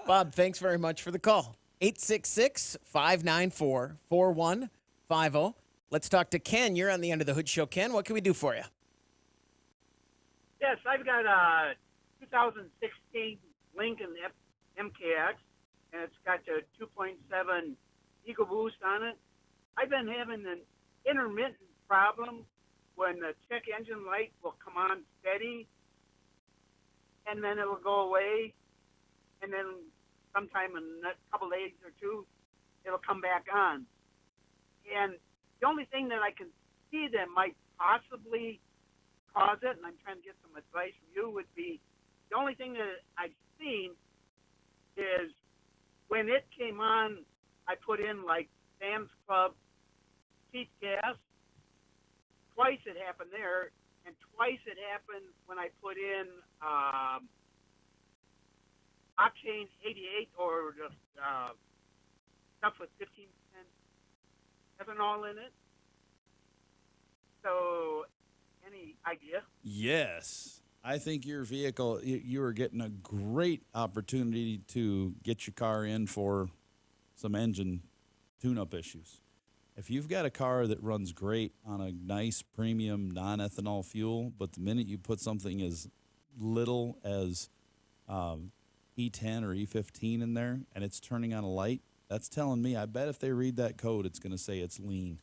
Bob, thanks very much for the call. 866-594-4150. Let's talk to Ken. You're on the End of the Hood Show. Ken, what can we do for you?
Yes, I've got a 2016 Lincoln MKX, and it's got a 2.7 Ecoboost on it. I've been having an intermittent problem when the check engine light will come on steady, and then it'll go away, and then sometime in a couple days or two, it'll come back on. And the only thing that I can see that might possibly cause it, and I'm trying to get some advice from you, would be the only thing that I've seen is when it came on, I put in like Sam's Club cheap gas. Twice it happened there, and twice it happened when I put in Octane 88 or the stuff with 15% ethanol in it. So, any idea?
Yes. I think your vehicle, you are getting a great opportunity to get your car in for some engine tune-up issues. If you've got a car that runs great on a nice premium non-ethanol fuel, but the minute you put something as little as E10 or E15 in there and it's turning on a light, that's telling me, I bet if they read that code, it's going to say it's lean.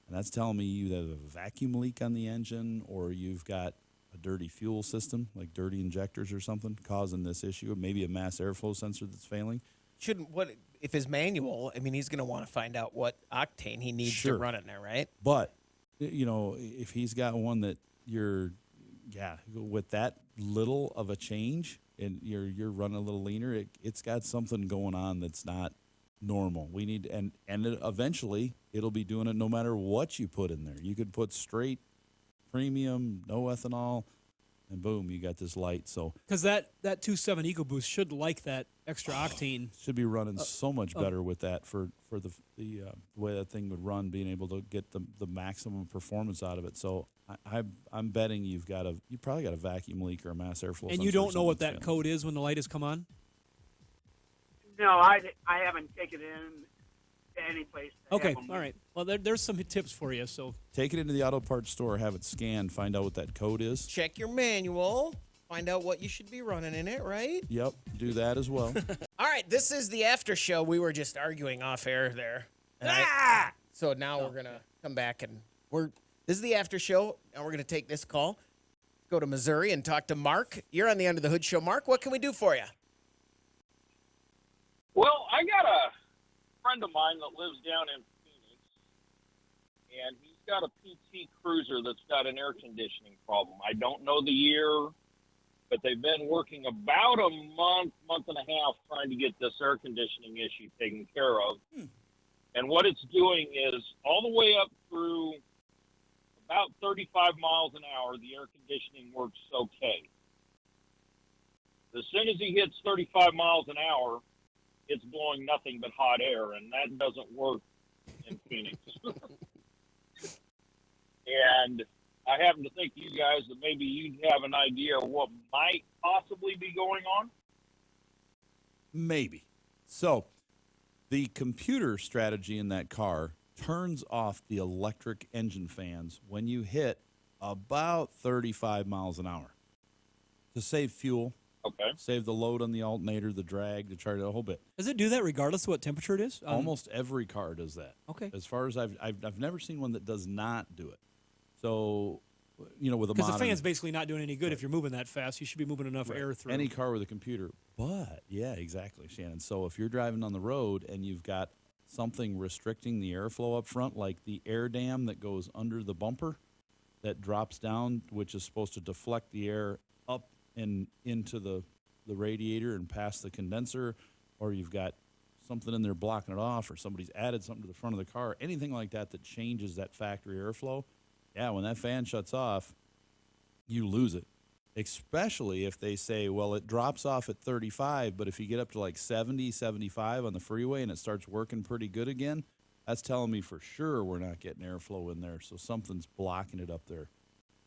And that's telling me you have a vacuum leak on the engine, or you've got a dirty fuel system, like dirty injectors or something, causing this issue, or maybe a mass airflow sensor that's failing.
If his manual, I mean, he's going to want to find out what octane he needs to run in there, right?
But, you know, if he's got one that with that little of a change and you're running a little leaner, it's got something going on that's not normal. We need, and eventually it'll be doing it no matter what you put in there. You could put straight premium, no ethanol, and boom, you got this light. So
because that 2.7 EcoBoost should like that extra octane.
Should be running so much better with that for the way that thing would run, being able to get the maximum performance out of it. So I'm betting you probably got a vacuum leak or a mass airflow.
And you don't know what that code is when the light has come on?
No, I haven't taken it in to any place.
Okay, all right. Well, there's some tips for you. So
take it into the auto parts store, have it scanned, find out what that code is.
Check your manual, find out what you should be running in it, right?
Yep, do that as well.
All right, this is the after show. We were just arguing off air there. So now we're going to come back and this is the after show, and we're going to take this call. Go to Missouri and talk to Mark. You're on the Under the Hood Show. Mark, what can we do for you?
Well, I got a friend of mine that lives down in Phoenix, and he's got a PT Cruiser that's got an air conditioning problem. I don't know the year, but they've been working about a month and a half trying to get this air conditioning issue taken care of. And what it's doing is all the way up through about 35 miles an hour, the air conditioning works okay. As soon as he hits 35 miles an hour, it's blowing nothing but hot air, and that doesn't work in Phoenix. And I happen to think, you guys, that maybe you'd have an idea of what might possibly be going on.
Maybe. So the computer strategy in that car turns off the electric engine fans when you hit about 35 miles an hour to save fuel.
Okay.
Save the load on the alternator, the drag, to try to a whole bit.
Does it do that regardless of what temperature it is?
Almost every car does that.
Okay.
As far as I've never seen one that does not do it. So, you know, with a
Because the
modern,
fan's basically not doing any good if you're moving that fast. You should be moving enough air through.
any car with a computer. But yeah, exactly, Shannon. So if you're driving on the road and you've got something restricting the airflow up front, like the air dam that goes under the bumper that drops down, which is supposed to deflect the air up and into the radiator and past the condenser, or you've got something in there blocking it off, or somebody's added something to the front of the car, anything like that that changes that factory airflow, yeah, when that fan shuts off, you lose it. Especially if they say, well, it drops off at 35, but if you get up to like 70, 75 on the freeway and it starts working pretty good again, that's telling me for sure we're not getting airflow in there, so something's blocking it up there.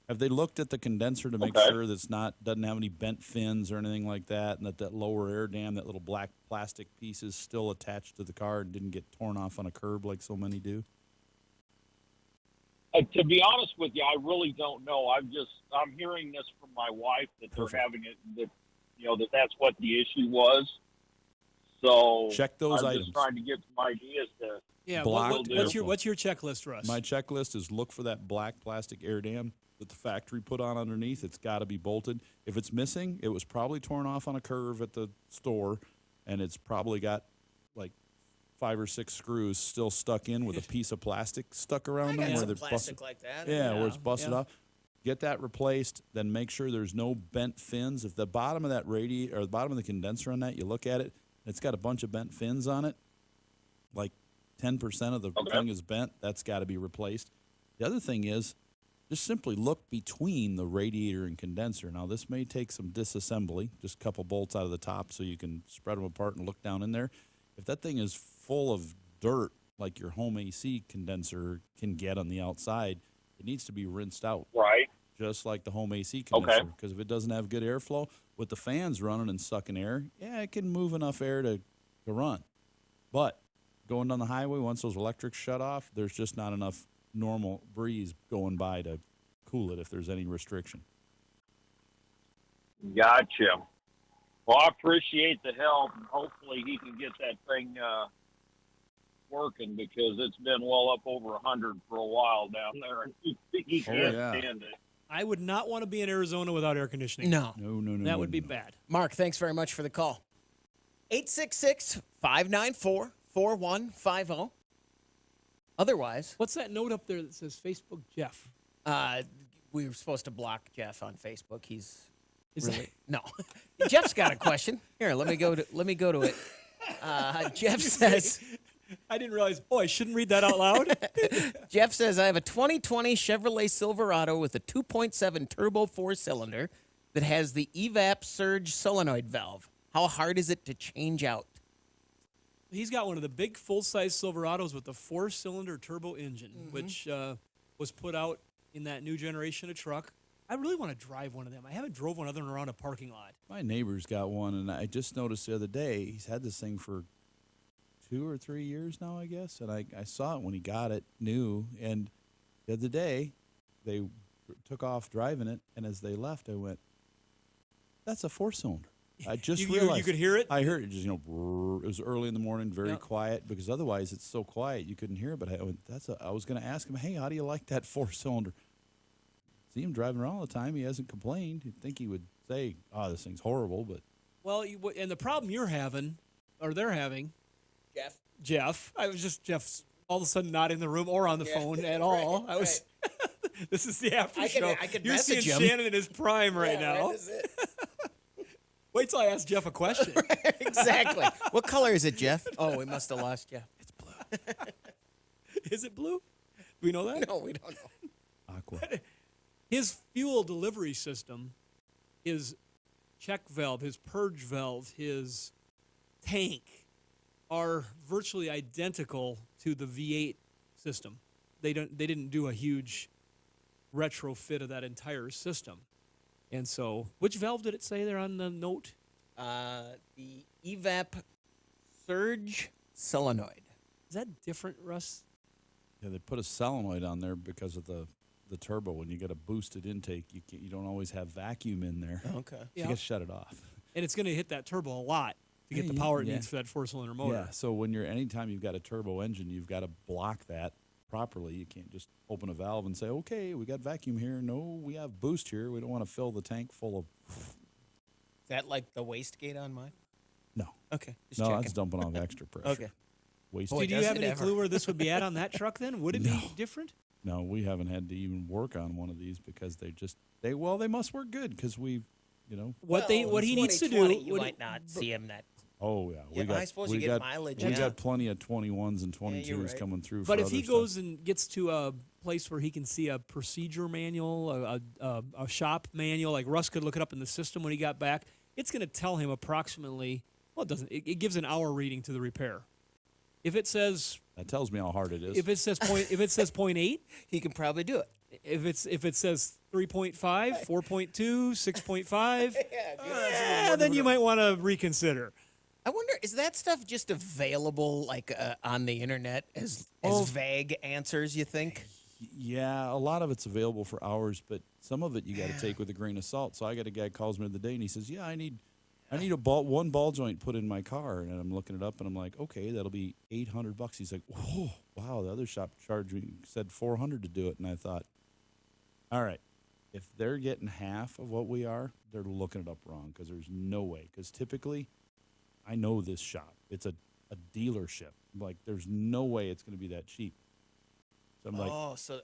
Have they looked at the condenser to make sure that's doesn't have any bent fins or anything like that, and that lower air dam, that little black plastic piece, is still attached to the car and didn't get torn off on a curb like so many do?
To be honest with you, I really don't know. I'm hearing this from my wife that they're having it, that's what the issue was. So
check those
I'm
items.
just trying to get some ideas to.
Yeah,
Blocked
what's your checklist, Russ?
My checklist is look for that black plastic air dam that the factory put on underneath. It's got to be bolted. If it's missing, it was probably torn off on a curve at the store, and it's probably got like 5 or 6 screws still stuck in with a piece of plastic stuck around them.
Where they're plastic like that.
Yeah, where it's busted off. Get that replaced, then make sure there's no bent fins. If the bottom of that radiator or the bottom of the condenser on that, you look at it, it's got a bunch of bent fins on it, like 10% of the thing is bent, that's got to be replaced. The other thing is just simply look between the radiator and condenser. Now, this may take some disassembly, just a couple bolts out of the top so you can spread them apart and look down in there. If that thing is full of dirt, like your home AC condenser can get on the outside, it needs to be rinsed out.
Right.
Just like the home AC condenser. Because if it doesn't have good airflow, with the fans running and sucking air, yeah, it can move enough air to run. But going down the highway, once those electrics shut off, there's just not enough normal breeze going by to cool it if there's any restriction.
Gotcha. Well, I appreciate the help. Hopefully he can get that thing working, because it's been well up over 100 for a while down there, and he can't stand it.
I would not want to be in Arizona without air conditioning.
No.
That would be bad.
Mark, thanks very much for the call. 866-594-4150. Otherwise,
what's that note up there that says Facebook Jeff?
We were supposed to block Jeff on Facebook. He's
Is
really no. Jeff's got a question. Here, let me go to it. Jeff says,
I didn't realize. Oh, I shouldn't read that out loud.
Jeff says, I have a 2020 Chevrolet Silverado with a 2.7 turbo 4-cylinder that has the Evap surge solenoid valve. How hard is it to change out?
He's got one of the big full-size Silverados with the 4-cylinder turbo engine, which was put out in that new generation of truck. I really want to drive one of them. I haven't drove one other than around a parking lot.
My neighbor's got one, and I just noticed the other day he's had this thing for 2 or 3 years now, I guess. And I saw it when he got it new. And the other day, they took off driving it, and as they left, I went, that's a 4-cylinder. I just realized.
You could hear it?
I heard it just, brrr. It was early in the morning, very quiet, because otherwise it's so quiet you couldn't hear it. But I went, I was going to ask him, hey, how do you like that 4-cylinder? See him driving around all the time. He hasn't complained. You'd think he would say, oh, this thing's horrible. But
well, and the problem you're having, or they're having, Jeff. I was just Jeff's all of a sudden not in the room or on the phone at all. I was. This is the after show.
I could
You're seeing
message him.
Shannon in his prime right now.
Right, this is it.
Wait till I ask Jeff a question.
Exactly. What color is it, Jeff? Oh, we must have lost Jeff.
It's blue. Is it blue? Do we know that?
No, we don't know.
Aqua.
His fuel delivery system, his check valve, his purge valve, his tank are virtually identical to the V8 system. They didn't do a huge retrofit of that entire system. And so, which valve did it say there on the note?
The Evap Surge Solenoid.
Is that different, Russ?
Yeah, they put a solenoid on there because of the turbo. When you get a boosted intake, you don't always have vacuum in there.
Okay.
So
Yeah.
you got to shut it off.
And it's going to hit that turbo a lot to get the power it needs for that four-cylinder motor.
Yeah, so anytime you've got a turbo engine, you've got to block that properly. You can't just open a valve and say, okay, we got vacuum here. No, we have boost here. We don't want to fill the tank full of...
Is that like the wastegate on mine?
No.
Okay. Just
no,
checking.
that's dumping off extra pressure.
Okay.
Waste.
Do you have any clue where this would be at on that truck then? Would it be different?
No, we haven't had to even work on one of these because they must work good because we've,
What he needs to do.
You might not see him that.
Oh yeah,
I suppose you get mileage.
We got plenty of 21s and 22s
right.
coming through.
But
for
if he
other
goes
stuff.
and gets to a place where he can see a procedure manual, a shop manual, like Russ could look it up in the system when he got back, it's going to tell him approximately. Well, it doesn't. It gives an hour reading to the repair. If it says
that tells me how hard it is.
If it says 0.8,
he can probably do it.
If it says 3.5, 4.2, 6.5, then you might want to reconsider.
I wonder, is that stuff just available like on the internet as vague answers, you think?
Yeah, a lot of it's available for hours, but some of it you got to take with a grain of salt. So I got a guy calls me the other day and he says, "Yeah, I need one ball joint put in my car," and I'm looking it up and I'm like, "Okay, that'll be $800." He's like, "Whoa, wow!" The other shop said $400 to do it, and I thought, all right, if they're getting half of what we are, they're looking it up wrong because there's no way. Because typically, I know this shop; it's a dealership. Like, there's no way it's going to be that cheap. So I'm like,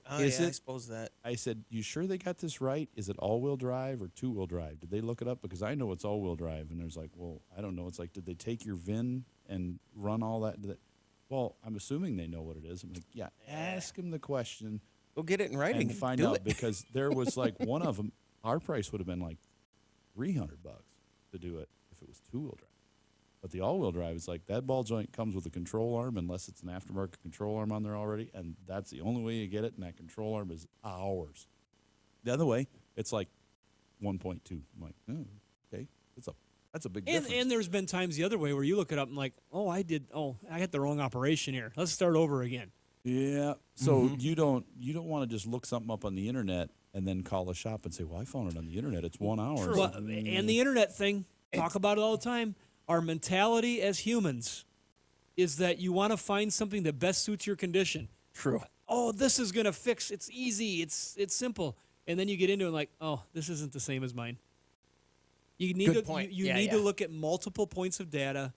I suppose that.
I said, "You sure they got this right? Is it all-wheel drive or two-wheel drive? Did they look it up? Because I know it's all-wheel drive." And there's like, "Well, I don't know." It's like, did they take your VIN and run all that? Well, I'm assuming they know what it is. I'm like, yeah, ask them the question.
Go get it in writing
and find out because there was like one of them. Our price would have been like $300 to do it if it was two-wheel drive. But the all-wheel drive is like that ball joint comes with a control arm unless it's an aftermarket control arm on there already, and that's the only way you get it, and that control arm is ours. The other way, it's like 1.2. I'm like, oh, okay, that's a big difference.
And there's been times the other way where you look it up and like, I got the wrong operation here. Let's start over again.
Yeah. So you don't want to just look something up on the internet and then call a shop and say, "Well, I found it on the internet. It's 1 hour."
Well, and the internet thing, talk about it all the time. Our mentality as humans is that you want to find something that best suits your condition.
True.
Oh, this is going to fix. It's easy. It's simple. And then you get into it like, oh, this isn't the same as mine. You need
Good point.
You need to look at multiple points of data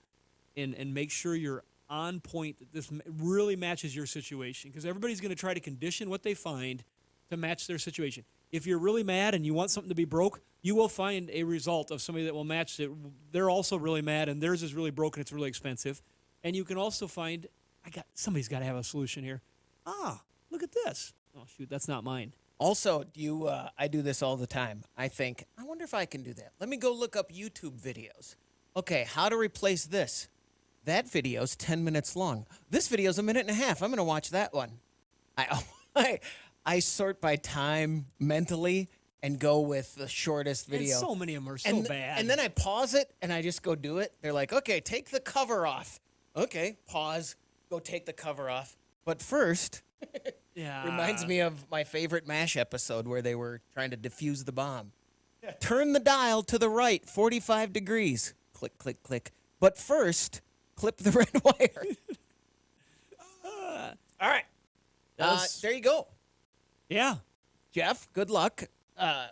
and make sure you're on point, that this really matches your situation. Because everybody's going to try to condition what they find to match their situation. If you're really mad and you want something to be broke, you will find a result of somebody that will match it. They're also really mad and theirs is really broken. It's really expensive. And you can also find, somebody's got to have a solution here. Look at this. Oh, shoot, that's not mine.
Also, I do this all the time. I think, I wonder if I can do that. Let me go look up YouTube videos. Okay, how to replace this. That video's 10 minutes long. This video's a minute and a half. I'm going to watch that one. I sort by time mentally and go with the shortest video.
And so many of them are so bad.
And then I pause it and I just go do it. They're like, okay, take the cover off. Okay, pause, go take the cover off. But first, reminds me of my favorite MASH episode where they were trying to defuse the bomb. Turn the dial to the right, 45 degrees. Click, click, click. But first, clip the red wire. All right. There you go.
Yeah.
Jeff, good luck. I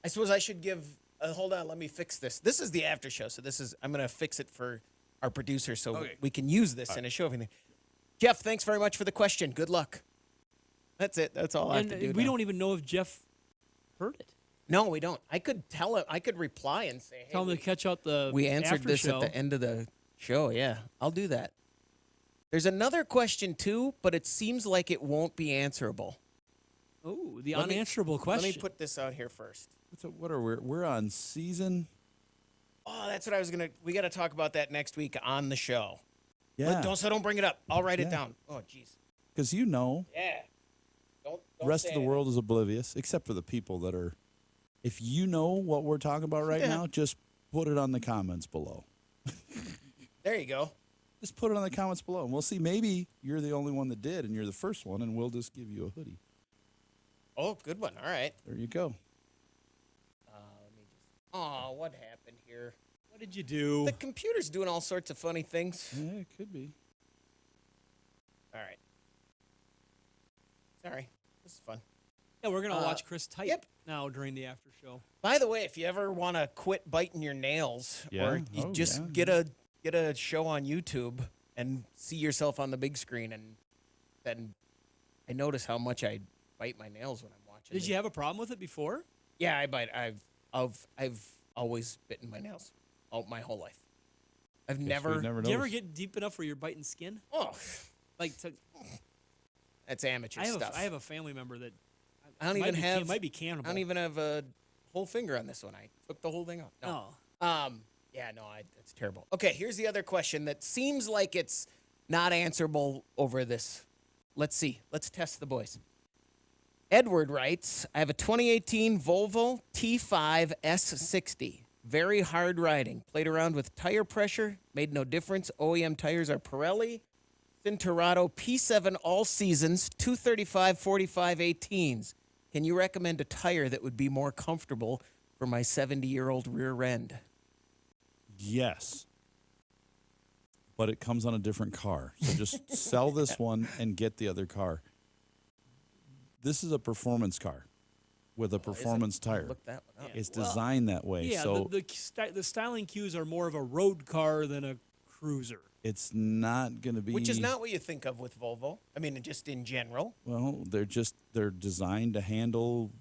suppose I should give... hold on, let me fix this. This is the after show, so I'm going to fix it for our producer so we can use this in a show. Everything. Jeff, thanks very much for the question. Good luck. That's it. That's all I have to do
we
now.
don't even know if Jeff heard it.
No, we don't. I could tell him. I could reply and say, "Hey,
Tell them to catch out the
we answered this at
Aftershow.
the end of the show." Yeah, I'll do that. There's another question too, but it seems like it won't be answerable.
Oh, the
Let me-
unanswerable question.
Let me put this out here first.
What are we're on season?
Oh, that's what I was gonna. We got to talk about that next week on the show.
Yeah.
Don't bring it up. I'll write it
Yeah.
down. Oh, jeez.
Because you know,
Yeah. Don't
the rest of the world is oblivious, except for the people that are. If you know what we're talking about right now, just put it on the comments below.
There you go.
Just put it on the comments below, and we'll see. Maybe you're the only one that did, and you're the first one, and we'll just give you a hoodie.
Oh, good one. All right.
There you go.
Let me just. Oh, what happened here?
What did you do?
The computer's doing all sorts of funny things.
Yeah, it could be.
All right. Sorry. This is fun.
Yeah, we're gonna watch Chris type
yep.
now during the after show.
By the way, if you ever want to quit biting your nails,
Yeah.
or you
Oh,
just
yeah.
get a show on YouTube and see yourself on the big screen, and then I notice how much I bite my nails when I'm watching.
Did you have a problem with it before?
Yeah, I bite. I've always bitten my nails my whole life. I've never.
Do you ever get deep enough where you're biting skin?
Oh,
like
that's amateur stuff.
I have a family member that
I don't even have.
might be cannibal.
I don't even have a whole finger on this one. I took the whole thing off. No.
Oh.
Yeah, no, that's terrible. Okay, here's the other question that seems like it's not answerable over this. Let's see. Let's test the boys. Edward writes, I have a 2018 Volvo T5 S60. Very hard riding. Played around with tire pressure. Made no difference. OEM tires are Pirelli. Silverado P7 all seasons. 235 45 18s. Can you recommend a tire that would be more comfortable for my 70-year-old rear end?
Yes. But it comes on a different car. So just sell this one and get the other car. This is a performance car with a performance tire.
Look that one up.
It's designed that way.
Yeah,
so
the styling cues are more of a road car than a cruiser.
it's not going to be.
Which is not what you think of with Volvo. I mean, just in general.
Well, they're designed to handle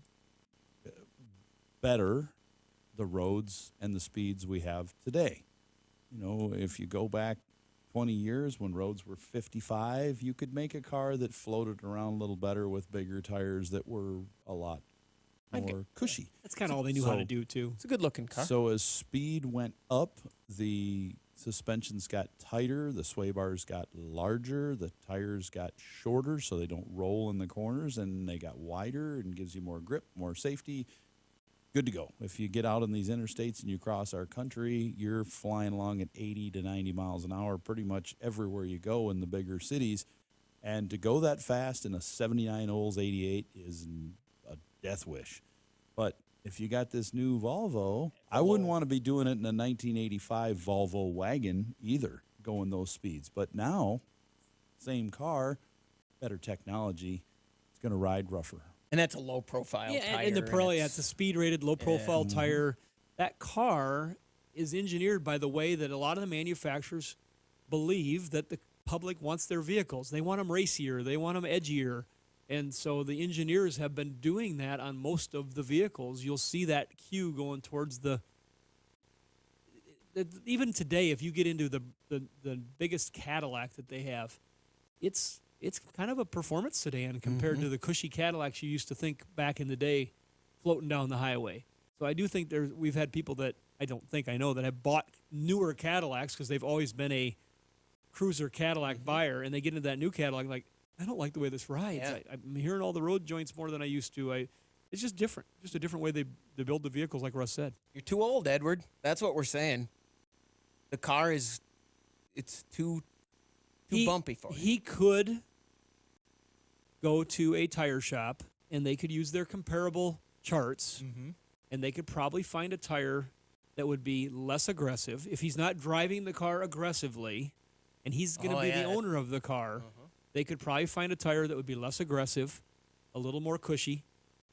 better the roads and the speeds we have today. You know, if you go back 20 years when roads were 55, you could make a car that floated around a little better with bigger tires that were a lot more cushy.
That's kind of all they knew how to do, too.
It's a good-looking car.
So as speed went up, the suspensions got tighter, the sway bars got larger, the tires got shorter so they don't roll in the corners, and they got wider and gives you more grip, more safety. Good to go. If you get out on these interstates and you cross our country, you're flying along at 80 to 90 miles an hour pretty much everywhere you go in the bigger cities. And to go that fast in a 79 Olds 88 is a death wish. But if you got this new Volvo, I wouldn't want to be doing it in a 1985 Volvo wagon either, going those speeds. But now, same car, better technology, it's going to ride rougher.
And that's a low-profile
Yeah,
tire.
and the Pirelli, that's a speed-rated, low-profile tire. That car is engineered by the way that a lot of the manufacturers believe that the public wants their vehicles. They want them racier. They want them edgier. And so the engineers have been doing that on most of the vehicles. You'll see that cue going towards the even today, if you get into the biggest Cadillac that they have, it's kind of a performance sedan compared to the cushy Cadillacs you used to think back in the day floating down the highway. So I do think we've had people that I know that have bought newer Cadillacs because they've always been a cruiser Cadillac buyer, and they get into that new Cadillac like, I don't like the way this rides.
Yeah.
I'm hearing all the road joints more than I used to. It's just different. Just a different way they build the vehicles, like Russ said.
You're too old, Edward. That's what we're saying. The car it's too bumpy for you.
He could go to a tire shop, and they could use their comparable charts, and they could probably find a tire that would be less aggressive. If he's not driving the car aggressively, and he's going to be the owner of the car, they could probably find a tire that would be less aggressive, a little more cushy,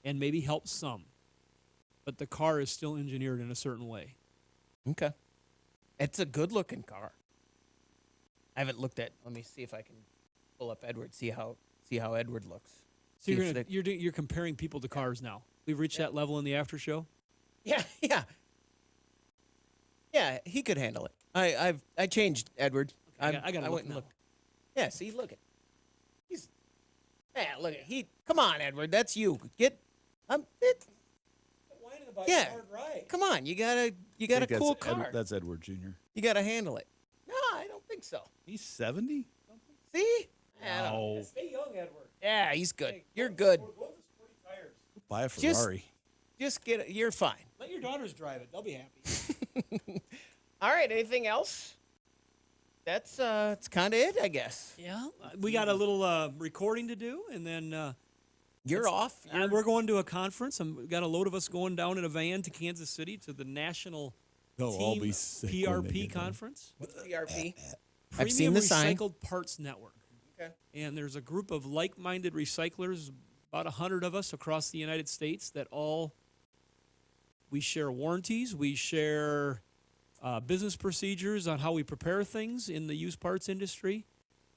and maybe help some. But the car is still engineered in a certain way.
Okay. It's a good-looking car. I haven't looked at. Let me see if I can pull up Edward. See how Edward looks.
So you're comparing people to cars now. We've reached that level in the after show.
Yeah, he could handle it. I changed Edward.
I gotta
I
look
went and
now.
looked. Yeah, see, look at. Look at he. Come on, Edward, that's you. Get. Yeah. Come on, you got a
think
cool
that's
car.
That's Edward Jr.
You got to handle it. No, I don't think so.
He's 70?
See?
No.
Stay young, Edward.
Yeah, he's good. You're good.
Buy a Ferrari.
Just get it. You're fine.
Let your daughters drive it. They'll be happy.
All right. Anything else? That's kind of it, I guess.
Yeah. We got a little recording to do, and then
you're off.
And we're going to a conference. We got a load of us going down in a van to Kansas City to the National
They'll all
Team
be sick when they
PRP
get done.
conference.
What's PRP? I've
Premium
seen the sign.
Recycled Parts Network.
Okay.
And there's a group of like-minded recyclers, about 100 of us across the United States, that we share warranties, we share business procedures on how we prepare things in the used parts industry,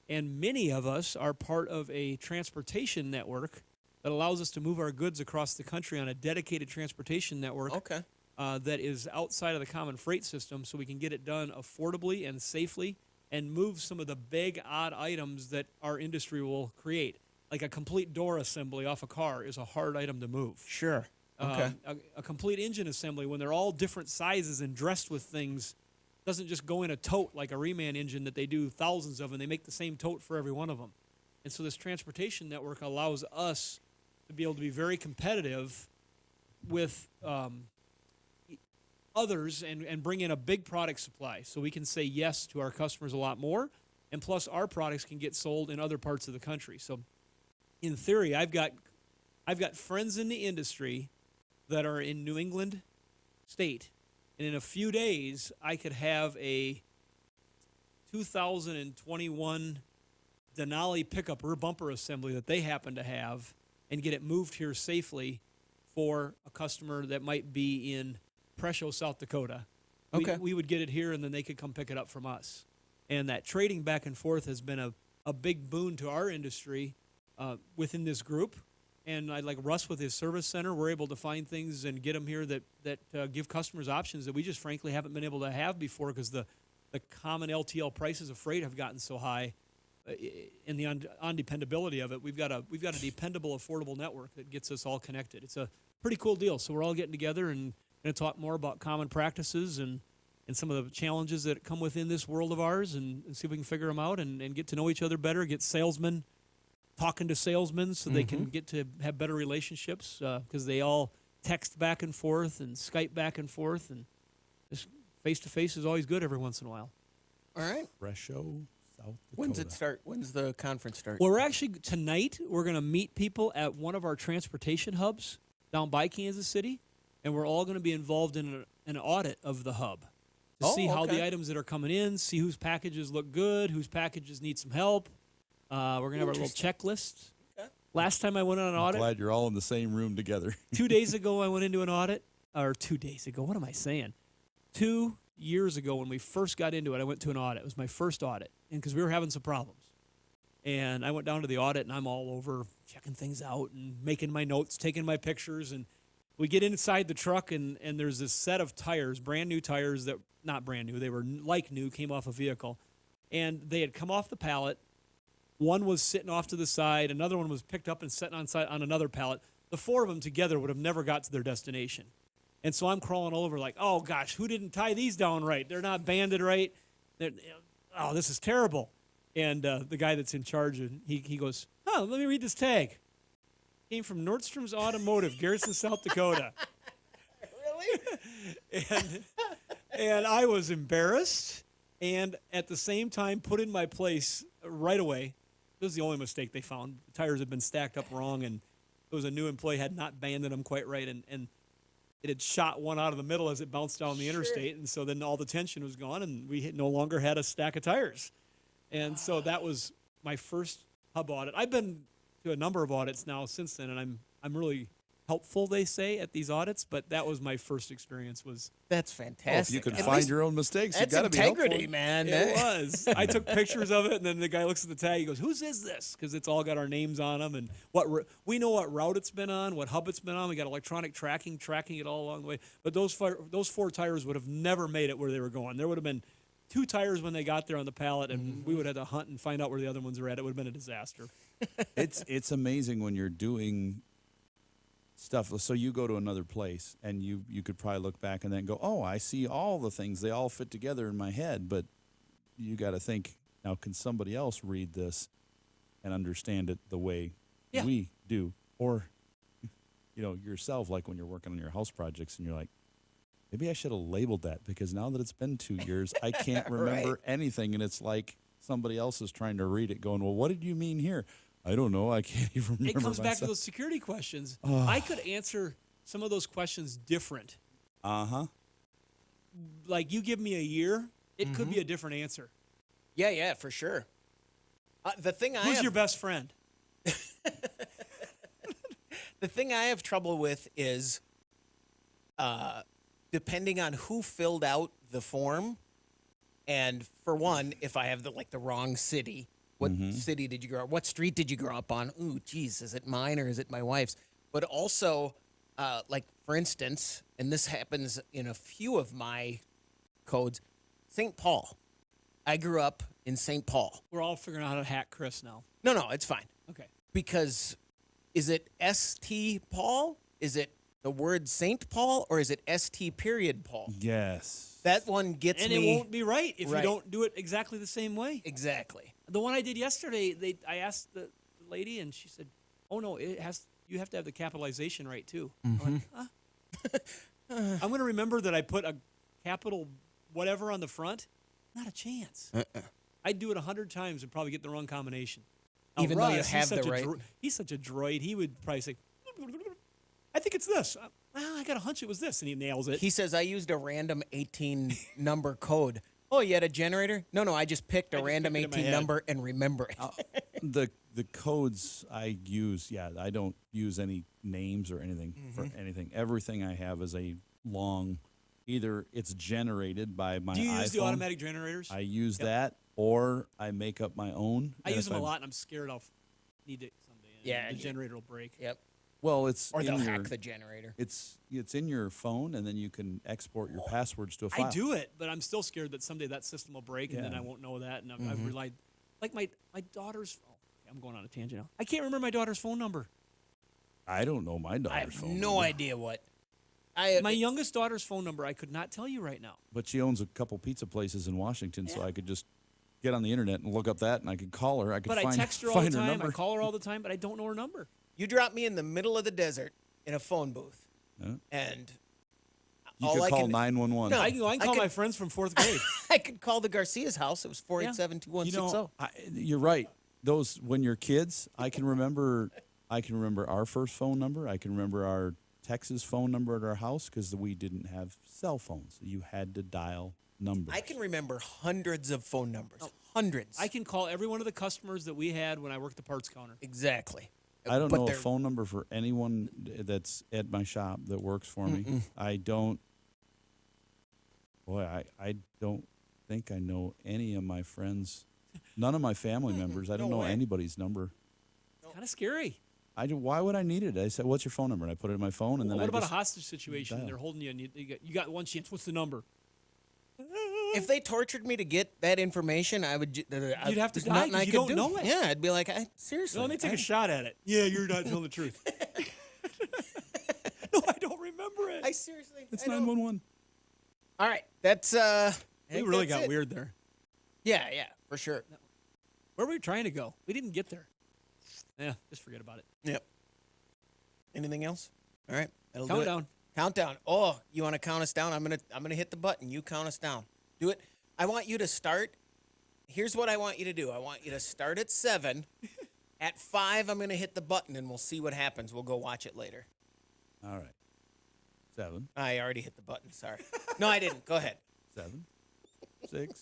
and many of us are part of a transportation network that allows us to move our goods across the country on a dedicated transportation network.
Okay.
That is outside of the common freight system, so we can get it done affordably and safely and move some of the big, odd items that our industry will create. Like a complete door assembly off a car is a hard item to move.
Sure. Okay.
A complete engine assembly, when they're all different sizes and dressed with things, doesn't just go in a tote like a reman engine that they do thousands of, and they make the same tote for every one of them. And so this transportation network allows us to be able to be very competitive with others and bring in a big product supply, so we can say yes to our customers a lot more, and plus our products can get sold in other parts of the country. So in theory, I've got friends in the industry that are in New England State, and in a few days I could have a 2021 Denali pickup rear bumper assembly that they happen to have and get it moved here safely for a customer that might be in Presho, South Dakota.
Okay.
We would get it here, and then they could come pick it up from us. And that trading back and forth has been a big boon to our industry within this group. And like Russ with his service center, we're able to find things and get them here that give customers options that we just frankly haven't been able to have before, because the common LTL prices of freight have gotten so high. In the undependability of it, we've got a dependable, affordable network that gets us all connected. It's a pretty cool deal. So we're all getting together and going to talk more about common practices and some of the challenges that come within this world of ours, and see if we can figure them out and get to know each other better, get salesmen talking to salesmen so they can get to have better relationships, because they all text back and forth and Skype back and forth, and just face-to-face is always good every once in a while.
All right.
Presho, South Dakota.
When's it start? When's the conference start?
Well, tonight we're going to meet people at one of our transportation hubs down by Kansas City, and we're all going to be involved in an audit of the hub to see how the items that are coming in, see whose packages look good, whose packages need some help. We're going to have our little checklist. Okay. Last time I went on an audit.
Glad you're all in the same room together.
2 days ago, I went into an audit. Or 2 days ago, what am I saying? 2 years ago, when we first got into it, I went to an audit. It was my first audit, and because we were having some problems. And I went down to the audit, and I'm all over checking things out and making my notes, taking my pictures. And we get inside the truck, and there's this set of tires, brand new tires that, not brand new, they were like new, came off a vehicle. And they had come off the pallet. One was sitting off to the side. Another one was picked up and sitting on another pallet. The four of them together would have never got to their destination. And so I'm crawling all over like, oh, gosh, who didn't tie these down right? They're not banded right. Oh, this is terrible. And the guy that's in charge, he goes, let me read this tag. Came from Nordstrom's Automotive, Garrison, South Dakota.
Really?
And I was embarrassed, and at the same time put in my place right away. This was the only mistake they found. The tires had been stacked up wrong, and it was a new employee, had not banded them quite right, and it had shot one out of the middle as it bounced down the interstate, and so then all the tension was gone, and we no longer had a stack of tires. And so that was my first hub audit. I've been to a number of audits now since then, and I'm really helpful, they say, at these audits, but that was my first experience. Was
That's fantastic.
if you can
At
find
least
your own mistakes, you
that's
got to be
integrity,
helpful.
man.
It was. I took pictures of it, and then the guy looks at the tag. He goes, "Whose is this?" Because it's all got our names on them, and we know what route it's been on, what hub it's been on. We got electronic tracking it all along the way. But those four tires would have never made it where they were going. There would have been 2 tires when they got there on the pallet, and we would have had to hunt and find out where the other ones were at. It would have been a disaster.
It's amazing when you're doing stuff. So you go to another place, and you could probably look back and then go, "Oh, I see all the things. They all fit together in my head." But you got to think, now, can somebody else read this and understand it the way we do? Or, yourself, like when you're working on your house projects and you're like, maybe I should have labeled that, because now that it's been 2 years, I can't remember anything. And it's like somebody else is trying to read it going, "Well, what did you mean here?" I don't know. I can't even remember.
It comes back to
myself.
those security questions. I could answer some of those questions different. Like, you give me a year, it could be a different answer.
Yeah, for sure. The thing
Who's your best friend?
The thing I have trouble with is, depending on who filled out the form, and for one, if I have the wrong city. What city did you grow up? What street did you grow up on? Ooh, geez, is it mine or is it my wife's? But also, for instance, and this happens in a few of my codes, St. Paul. I grew up in St. Paul.
We're all figuring out how to hack Chris now.
No, it's fine.
Okay.
Because is it St. Paul? Is it the word St. Paul, or is it St. period Paul?
Yes.
That one gets
and
me.
it won't be right if you don't do it exactly the same way.
Exactly.
The one I did yesterday, I asked the lady, and she said, "Oh no, you have to have the capitalization right too." I'm like, I'm going to remember that I put a capital whatever on the front. Not a chance. I'd do it 100 times and probably get the wrong combination. Now,
Even though you have the right.
He's such a droid. He would probably say, "I think it's this." I got a hunch it was this, and he nails it.
He says, "I used a random 18 number code." Oh, you had a generator? No, I just picked a random 18 number and remember it.
The codes I use, I don't use any names or anything for anything. Everything I have is a long, either it's generated by my iPhone.
Do you use the automatic generators?
I use that, or I make up my own.
I use them a lot, and I'm scared I'll need it someday.
Yeah,
the generator will break.
Yep.
Well, it's
or they'll
in
hack the generator.
It's in your phone, and then you can export your passwords to a file.
I do it, but I'm still scared that someday that system will break, and then I won't know that. And I've relied, like my daughter's. Oh, I'm going on a tangent now. I can't remember my daughter's phone number.
I don't know my daughter's
I have
phone
no
number.
idea what.
My youngest daughter's phone number, I could not tell you right now.
But she owns a couple pizza places in Washington, so I could just get on the internet and look up that, and I could call her. I
text her all the time. I call her all the time, but I don't know her number.
You drop me in the middle of the desert in a phone booth, and
you could call 911.
No, I can call my friends from 4th grade.
I could call the Garcia's house. It was 487-2160.
You're right. Those when you're kids, I can remember our first phone number. I can remember our Texas phone number at our house because we didn't have cell phones. You had to dial numbers.
I can remember hundreds of phone numbers. Hundreds.
I can call every one of the customers that we had when I worked the parts counter.
Exactly.
I don't know a phone number for anyone that's at my shop that works for me. I don't. Boy, I don't think I know any of my friends. None of my family members. I don't know anybody's number.
Kind of scary.
Why would I need it? I said, "What's your phone number?" And I put it in my phone, and then
what
I
about
just
a hostage situation?
dial.
They're holding you, and you got one chance. What's the number?
If they tortured me to get that information, I would. You'd
have to die because you don't know it.
Yeah, I'd be like, seriously.
Let me take a shot at it. Yeah, you're not telling the truth. No, I don't remember it.
I seriously.
It's 911.
All right, that's.
We really got weird there.
Yeah, for sure.
Where were we trying to go? We didn't get there. Yeah, just forget about it.
Yep. Anything else? All right.
Countdown.
Countdown. Oh, you want to count us down? I'm gonna hit the button. You count us down. Do it. I want you to start. Here's what I want you to do. I want you to start at 7. At 5, I'm gonna hit the button, and we'll see what happens. We'll go watch it later.
All right. 7.
I already hit the button. Sorry. No, I didn't. Go ahead.
7, 6,